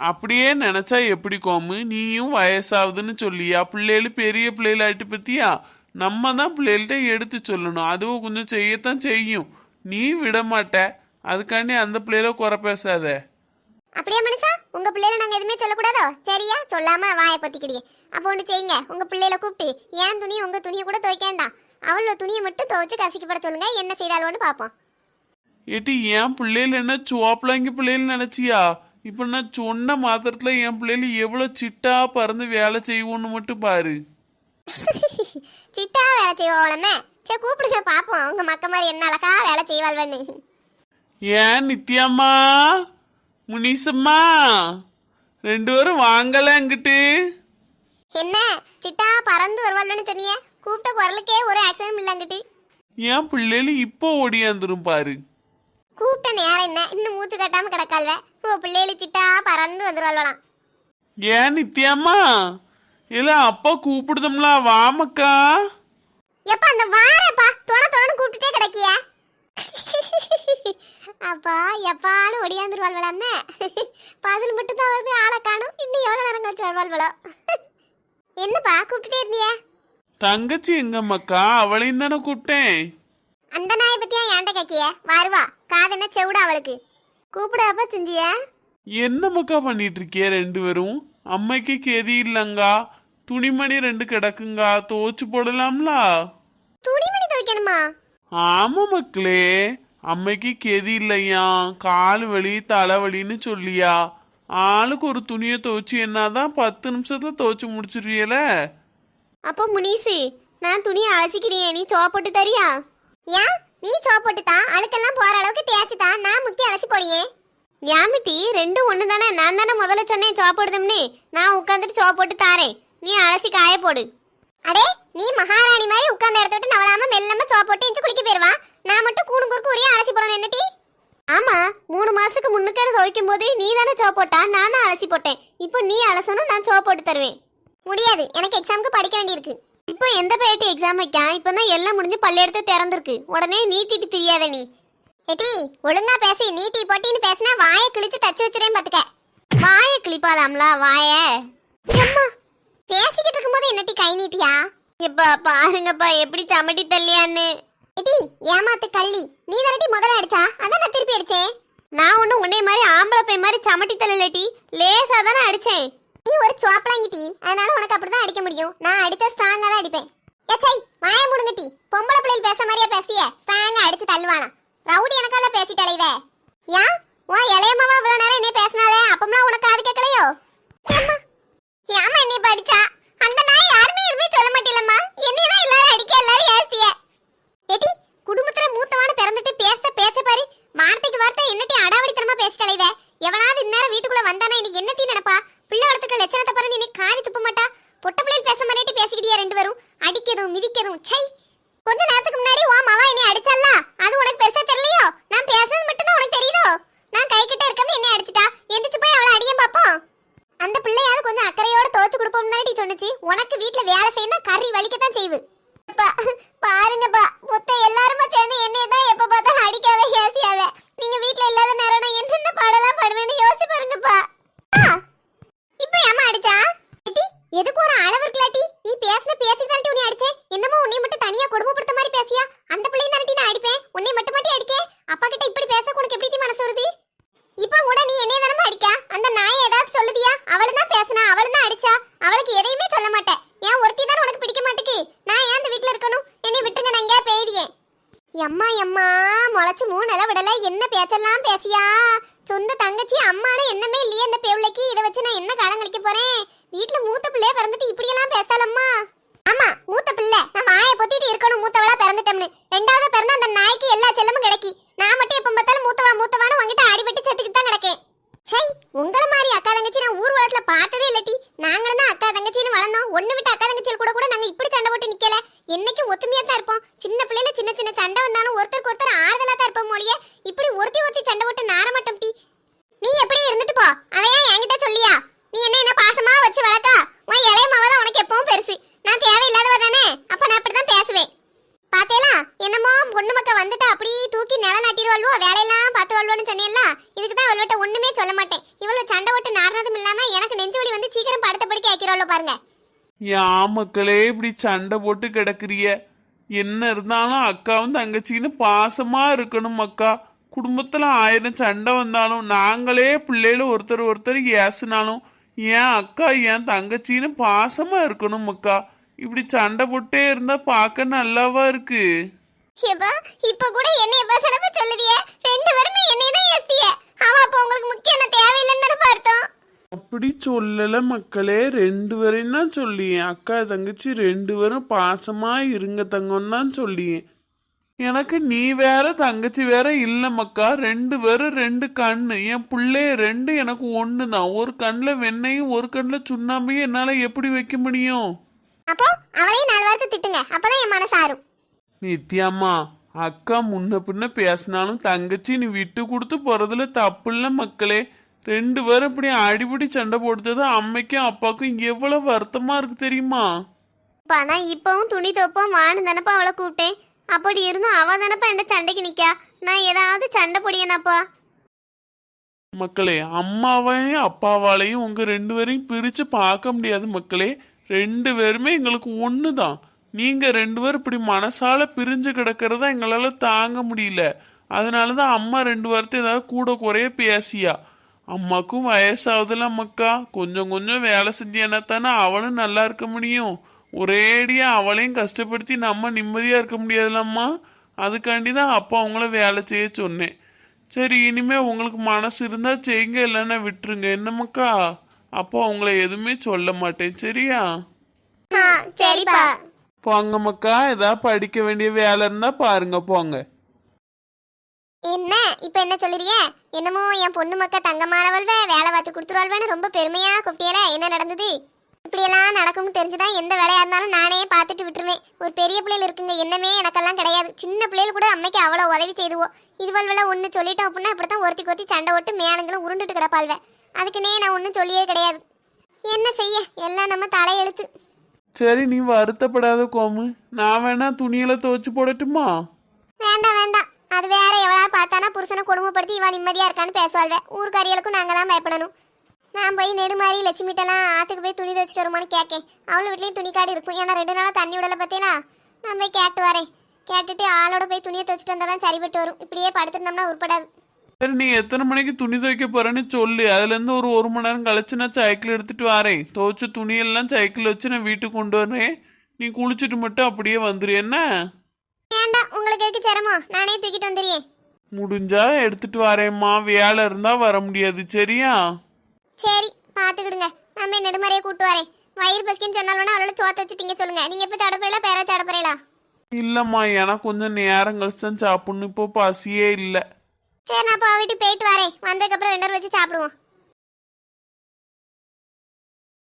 அப்படியே நினைச்சா எப்படி கோமு? நீயும் வயசாகுதுன்னு சொல்லியா? பிள்ளைகள் பெரிய பிள்ளைகளாயிட்டு பத்தியா? நம்ம தான் பிள்ளைகள்கிட்ட எடுத்து சொல்லணும், அதுவும் கொஞ்சம் செய்யத்தான் செய்யும். நீ விட மாட்ட, அதுக்காண்டி அந்த பிள்ளைகளை குறை பேசாத. அப்படியே மனுஷா, உங்க பிள்ளைல நாங்க எதுவுமே சொல்லக்கூடாதோ? சரியா, சொல்லாம வாயை பொத்திக்கிடியே. அப்போ ஒன்று செய்யுங்க, உங்க பிள்ளைல கூப்பிட்டு ஏன் துணி உங்க துணியை கூட துவைக்கேண்டாம், அவளோட துணியை மட்டும் துவைச்சு கசிக்கப்பட சொல்லுங்க, என்ன செய்தாலும் பார்ப்போம். ஏட்டி என் பிள்ளைகள் என்ன சுவாப்பிளாங்கி பிள்ளைகள் நினைச்சியா? இப்ப நான் சொன்ன மாத்திரத்துல என் பிள்ளைகள் எவ்வளவு சிட்டா பறந்து வேலை செய்வோன்னு மட்டும் பாரு. சிட்டா வேலை செய்வோமே. சரி கூப்பிடுங்க பாப்போம், உங்க மக்க மாதிரி என்ன அழகா வேலை செய்வாள்வன்னு. ஏன் நித்யாம்மா, முனிசம்மா, ரெண்டு பேரும் வாங்கல என்கிட்டு. என்ன சிட்டா பறந்து வருவாள்னு சொன்னீங்க, கூப்பிட்ட குரலுக்கே ஒரு ஆக்சனும் இல்லங்கிட்டு. என் பிள்ளைகள் இப்போ ஓடியாந்துரும் பாரு. கூப்பிட்ட நேரம் என்ன, இன்னும் மூச்சு கட்டாம கிடக்காள்வ. ஓ பிள்ளைகளு சிட்டா பறந்து வந்துருவாள்வலாம். ஏன் நித்யாம்மா, இல்ல அப்பா கூப்பிடுதம்ல, வாமக்கா. எப்பா அந்த வாரப்பா தொண தொணன்னு கூப்பிட்டுட்டே கிடக்கிய. அப்பா எப்பான்னு ஒடியாந்துருவாள்வலாம்னே. பதில் மட்டும் தான் வருது, ஆளை காணும். இன்னும் எவ்வளவு நேரம் கழிச்சு வருவாள்வளோ. என்னப்பா கூப்பிட்டுட்டே இருந்திய? தங்கச்சி எங்கம்மாக்கா? அவளையும் தானே கூப்பிட்டேன். அந்த நாயை பத்தியா ஏன்ட்ட கேக்கிய? வருவா, காதென்ன செவிடா அவளுக்கு. கூப்பிடாப்பா செஞ்சிய? என்னம்மாக்கா பண்ணிட்டு இருக்கிய ரெண்டு பேரும்? அம்மைக்கு கெதி இல்லங்கா, துணிமணி ரெண்டு கிடக்குங்கா, துவச்சு போடலாம்ல. துணிமணி துவைக்கணுமா? ஆமா மக்களே, அம்மைக்கு கெதி இல்லையா, கால் வலி தலைவலின்னு சொல்லியா, ஆளுக்கு ஒரு துணியை துவைச்சு என்னதான் 10 நிமிஷத்துல துவைச்சு முடிச்சிருவியல. அப்போ முனிசு, நான் துணியை அலசிக்கிறேன், நீ சோப் போட்டு தரியா? ஏன் நீ சோப் போட்டு தான், அழுக்கெல்லாம் போற அளவுக்கு தேய்ச்சி தான், நான் முக்கிய அலசி போடியே. ஏமிட்டி ரெண்டும் ஒண்ணு தானே, நான் தானே முதல்ல சொன்னேன் சோப் போடுதும்னு. நான் உட்காந்துட்டு சோப் போட்டு தாரேன், நீ அலசி காய போடு. அடே நீ மகாராணி மாதிரி உட்கார்ந்த இடத்த விட்டு நவலாம மெல்லமா சோப் போட்டு இஞ்சி குளிக்க போயிருவா, நான் மட்டும் கூணு குறுக்கு ஒரே அலசி போடணும் என்னட்டி? ஆமா 3 மாசத்துக்கு முன்னுக்கு துவைக்கும் போது நீ தானே சோப் போட்டா, நான் தான் அலசி போட்டேன். இப்போ நீ அலசணும், நான் சோப் போட்டு தருவேன். முடியாது, எனக்கு எக்ஸாமுக்கு படிக்க வேண்டியிருக்கு. இப்போ எந்த பேட்டி எக்ஸாம் வைக்க? இப்பதான் எல்லாம் முடிஞ்சு பள்ளியெடுத்து திறந்திருக்கு, உடனே நீட்டிட்டு தெரியாத நீ. ஏட்டி ஒழுங்கா பேசி, நீட்டி போட்டின்னு பேசினா வாயை கிழிச்சு தச்சு வச்சுறேன் பாத்துக்க. வாயை கிழிப்பாலாம்ல வாய? அம்மா பேசிக்கிட்டு இருக்கும்போது என்னட்டி கை நீட்டியா? எப்பா பாருங்கப்பா எப்படி சமட்டி தள்ளியான்னு. ஏட்டி ஏமாத்து கள்ளி, நீ தானடி முதல்ல அடிச்சா, அதான் நான் திருப்பி அடிச்சேன். நான் ஒன்னும் உன்னை மாதிரி ஆம்பளை பை மாதிரி சமட்டி தள்ளலட்டி, லேசா தானே அடிச்சேன். நீ ஒரு சோப்பலாங்கிட்டி, அதனால உனக்கு அப்படிதான் அடிக்க முடியும். நான் அடிச்சா ஸ்ட்ராங்கா தான் அடிப்பேன். ஏச்சை வாயை முடுங்கட்டி, பொம்பளை பிள்ளைகள் பேச மாதிரியா பேசிய? ஸ்ட்ராங்கா அடிச்சு தள்ளுவானா? ரவுடி எனக்கால பேசிட்டாலே இத. ஏன் உன் இளையமாவா இவ்வளவு நேரம் என்ன பேசினாலே, அப்பம்லாம் உனக்கு அது கேட்கலையோ? ஏம்மா ஏமா என்னை படிச்சா? அந்த நாய் யாருமே எதுவுமே சொல்ல மாட்டேலம்மா, என்னையதான் எல்லாரும் அடிக்க, எல்லாரும் ஏசிய. ஏடி குடும்பத்துல மூத்தவான பிறந்துட்டு பேச பேச்ச பாரு, வார்த்தைக்கு வார்த்தை என்னட்டி அடாவடித்தனமா பேசிட்டாலே இத. எவனாவது இந்நேரம் வீட்டுக்குள்ள வந்தானா இன்னைக்கு என்னத்தி நினைப்பா? பிள்ளை வளர்த்துக்க லட்சணத்தை பாரு, நீ காரி துப்ப மாட்டா. பொட்ட பிள்ளைகள் பேச மாட்டேட்டு பேசிக்கிட்டியா ரெண்டு பேரும், அடிக்கதும் மிதிக்கதும். சை, கொஞ்ச நேரத்துக்கு முன்னாடி உன் மாவா என்னை அடிச்சல்ல, அது உனக்கு பெருசா தெரியலையோ? நான் பேசுறது மட்டும் தான் உனக்கு தெரியுதோ? நான் கை கிட்ட இருக்கமே என்னை அடிச்சிட்டா, எந்திரிச்சு போய் அவளை அடியும் பாப்போம். அந்த பிள்ளையாவது கொஞ்சம் அக்கறையோட தோச்சு கொடுப்போம் தானே சொன்னுச்சு. உனக்கு வீட்டுல வேலை செய்யணும், கறி வலிக்கத்தான் செய்வு. பாருங்கப்பா, மொத்த எல்லாருமா சேர்ந்து என்னைய தான் எப்ப பார்த்தாலும் அடிக்காவே ஏசியாவே. நீங்க வீட்டுல இல்லாத நேரம் நான் என்னென்ன பாடலாம் பண்ணுவேன்னு யோசிச்சு பாருங்கப்பா. இப்ப ஏமா அடிச்சா? எதுக்கு ஒரு அளவு இருக்கலாட்டி? நீ பேசின பேச்சுக்கு தாண்டி உன்னை அடிச்சேன். என்னமோ உன்னை மட்டும் தனியா கொடுமைப்படுத்த மாதிரி பேசியா? அந்த பிள்ளையும் தாண்டி நான் அடிப்பேன், உன்னை மட்டும் மாட்டி அடிக்க. அப்பா கிட்ட இப்படி பேச உனக்கு எப்படி மனசு வருது? இப்ப கூட நீ என்னைய தானே அடிக்க, அந்த நாயை ஏதாவது சொல்லுதியா? அவளு தான் பேசினா, அவளு தான் அடிச்சா, அவளுக்கு எதையுமே சொல்ல மாட்டேன். ஏன் ஒருத்தி தான் உனக்கு பிடிக்க மாட்டேக்கு? நான் ஏன் இந்த வீட்டுல இருக்கணும்? என்னை விட்டுங்க, நான் எங்கேயா போயிருக்கேன். எம்மா எம்மா முளைச்சு 3 நில விடல, என்ன பேச்செல்லாம் பேசியா? சொந்த தங்கச்சி அம்மானு என்னமே இல்லையே இந்த பிள்ளைக்கு, இதை வச்சு நான் என்ன காலம் கழிக்க போறேன்? வீட்டுல மூத்த பிள்ளைய பிறந்துட்டு இப்படியெல்லாம் பேசலாமா? ஆமா மூத்த பிள்ளை, நான் வாயை பொத்திட்டு இருக்கணும், மூத்தவளா பிறந்து வரைக்கும் ஒத்துமையா தான் இருப்போம். சின்ன பிள்ளைல சின்ன சின்ன சண்டை வந்தாலும் ஒருத்தருக்கு ஒருத்தர் ஆறுதலா தான் இருப்போம் மொழியே. இப்படி ஒருத்தி சண்டை போட்டு நார மாட்டோம் டி. நீ எப்படி இருந்துட்டு போ, அதையா என்கிட்ட சொல்லியா? நீ என்ன பாசமா வச்சு வளர்க்கா? உன் இளைய மாவதான் உனக்கு எப்பவும் பெருசு. நான் தேவையில்லாதவ தானே, அப்ப நான் அப்படிதான் பேசுவேன். பாத்தேலா என்னமோ பொண்ணு மக்கா வந்துட்டு அப்படி தூக்கி நில நாட்டிடுவாள்வோ, வேலையெல்லாம் பார்த்து வாழ்வோன்னு சொன்னேன்ல. இதுக்கு தான் அவள்கிட்ட ஒண்ணுமே சொல்ல மாட்டேன். இவ்வளவு சண்டை போட்டு நாடுறதும் இல்லாம எனக்கு நெஞ்சு வலி வந்து சீக்கிரம் படுத்த படுக்க ஆக்கிறோம்ல பாருங்க. ஏன் மக்களே இப்படி சண்டை போட்டு கிடக்குறிய? என்ன இருந்தாலும் அக்காவும் தங்கச்சின்னு பாசமா இருக்கணும் அக்கா. குடும்பத்துல 1000 சண்டை வந்தாலும் நாங்களே பிள்ளைல ஒருத்தர் ஏசுனாலும் ஏன் அக்கா ஏன் தங்கச்சின்னு பாசமா இருக்கணும் அக்கா. இப்படி சண்டை போட்டே இருந்தா பார்க்க நல்லாவா இருக்கு? இப்ப கூட என்னைய பசலப்ப சொல்லுதியே, ரெண்டு பேருமே என்னைய தான் ஏசிய. அவ அப்ப உங்களுக்கு முக்கியம் தேவையில்லைன்னு தானே பார்த்தோம். அப்படி சொல்லல மக்களே, 2 பேரையும் தான் சொல்லியேன். அக்கா தங்கச்சி 2 பேரும் பாசமா இருங்க தங்கன்னு தான் சொல்லியேன். எனக்கு நீ வேற தங்கச்சி வேற இல்ல மக்கா. 2 பேரும் 2 கண்ணு. என் பிள்ளைய 2 எனக்கு 1 தான். ஒரு கண்ணுல வெண்ணையும் ஒரு கண்ணுல சுண்ணாம்பையும் என்னால எப்படி வைக்க முடியும்? அப்போ அவளையும் 4 வார்த்தை திட்டுங்க, அப்பதான் என் மனசு ஆறும். நித்யாம்மா, அக்கா முன்ன பின்ன பேசினாலும் தங்கச்சி நீ விட்டு கொடுத்து போறதுல தப்பு இல்ல மக்களே. 2 பேரும் இப்படி அடிபடி சண்டை போடுறது அம்மைக்கும் அப்பாவுக்கும் எவ்வளவு வருத்தமா இருக்கு தெரியுமா? நான் இப்பவும் துணி துவைப்போம் வான்னு தானப்பா அவளை கூப்பிட்டேன். அப்படி இருந்தும் அவ தானப்பா என்ன சண்டைக்கு நிக்கா. நான் ஏதாவது சண்டை பொடியனாப்பா? மக்களே, அம்மாவையும் அப்பாவாலையும் உங்க 2 பேரையும் பிரிச்சு பார்க்க முடியாது மக்களே. 2 பேருமே எங்களுக்கு 1 தான். நீங்க 2 பேரும் இப்படி மனசால பிரிஞ்சு கிடக்கிறதா எங்களால தாங்க முடியல. அதனாலதான் அம்மா 2 வாரத்தை ஏதாவது கூட குறைய பேசியா. அம்மாக்கும் வயசாகுதுல மக்கா, கொஞ்சம் கொஞ்சம் வேலை செஞ்சேன்னா தானே அவளும் நல்லா இருக்க முடியும். ஒரேடியா அவளையும் கஷ்டப்படுத்தி நம்ம நிம்மதியா இருக்க முடியாதுல்லம்மா. அதுக்காண்டி தான் அப்பா அவங்கள வேலை செய்ய சொன்னேன். சரி, இனிமே உங்களுக்கு மனசு இருந்தா செய்யுங்க, இல்லைன்னா விட்டுருங்க. என்ன மக்கா? அப்பா உங்களை எதுவுமே சொல்ல மாட்டேன், சரியா? சரிப்பா. போங்க மக்கா, ஏதாவது படிக்க வேண்டிய வேலை இருந்தா பாருங்க, போங்க. என்ன இப்ப என்ன சொல்லிறிய? என்னமோ என் பொண்ணு மக்கா தங்கமானவள்வே வேலை பார்த்து கொடுத்துருவாள்வேன்னு ரொம்ப பெருமையா கூப்பிட்டியல. என்ன நடந்தது? இப்படி எல்லாம் நடக்கும்னு தெரிஞ்சுதான் எந்த வேலையா இருந்தாலும் நானே பார்த்துட்டு விட்டுருவேன். ஒரு பெரிய பிள்ளைகள் இருக்குங்க, என்னமே எனக்கெல்லாம் கிடையாது. சின்ன பிள்ளைகள் கூட அம்மைக்கு அவ்வளவு உதவி செய்துவோம். இதுவல்வெல்லாம் ஒண்ணு சொல்லிட்டோம் அப்படின்னா இப்படித்தான் ஒருத்தி சண்டை ஓட்டு மேலங்களும் உருண்டுட்டு கிடப்பாள்வே. அதுக்குன்னே நான் ஒன்னும் சொல்லியே கிடையாது. என்ன செய்ய, எல்லாம் நம்ம தலையெழுத்து. சரி, நீ வருத்தப்படாத கோமு. நான் வேணா துணியில துவைச்சு போடட்டுமா? வேண்டாம் வேண்டாம், அது வேற. எவ்வளவு பார்த்தானா புருஷனை கொடுமைப்படுத்தி இவன் நிம்மதியா இருக்கான்னு பேசுவாள்வே. ஊர்காரிகளுக்கும் நாங்க தான் பயப்படணும். நான் போய் நெடுமாறி லட்சுமிட்டெல்லாம் ஆத்துக்கு போய் துணி துவச்சிட்டு வருமானு கேட்கேன். அவளு வீட்லயும் துணி காடு இருக்கும். ஏன்னா 2 நாளா தண்ணி விடல பார்த்தீங்களா. நான் போய் கேட்டு வரேன். கேட்டுட்டு ஆளோட போய் துணியை துவச்சிட்டு வந்தாதான் சரிபட்டு வரும். இப்படியே படுத்திருந்தோம்னா உருப்படாது. சரி, நீ எத்தனை மணிக்கு துணி துவைக்க போறேன்னு சொல்லு. அதுல இருந்து ஒரு 1 மணி நேரம் கழிச்சு நான் சைக்கிள் எடுத்துட்டு வரேன். துவைச்ச துணியெல்லாம் சைக்கிள் வச்சு நான் வீட்டுக்கு கொண்டு வரேன். நீ குளிச்சுட்டு மட்டும் அப்படியே வந்துரு. என்ன? வேண்டாம், உங்களுக்கு எதுக்கு சிரமம், நானே தூக்கிட்டு வந்துடுறேன். முடிஞ்சா எடுத்துட்டு வரேம்மா. வேலை இருந்தா வர முடியாது, சரியா? சரி, பாத்துக்கிடுங்க. நான் போய் நெடுமாறியை கூட்டு வரேன். வயிறு பசிக்குன்னு சொன்னாலும் அவளோட சோத்த வச்சுட்டீங்க சொல்லுங்க. நீங்க எப்ப சாப்பிடறீங்களா, பேர சாப்பிடறீங்களா? இல்லம்மா, எனக்கு கொஞ்சம் நேரம் கழிச்சு தான் சாப்பிடணும். இப்போ பசியே இல்லை. சரி, நான் அப்பா வீட்டுக்கு போயிட்டு வரேன். வந்ததுக்கப்புறம் 2 பேரும் வச்சு சாப்பிடுவோம்.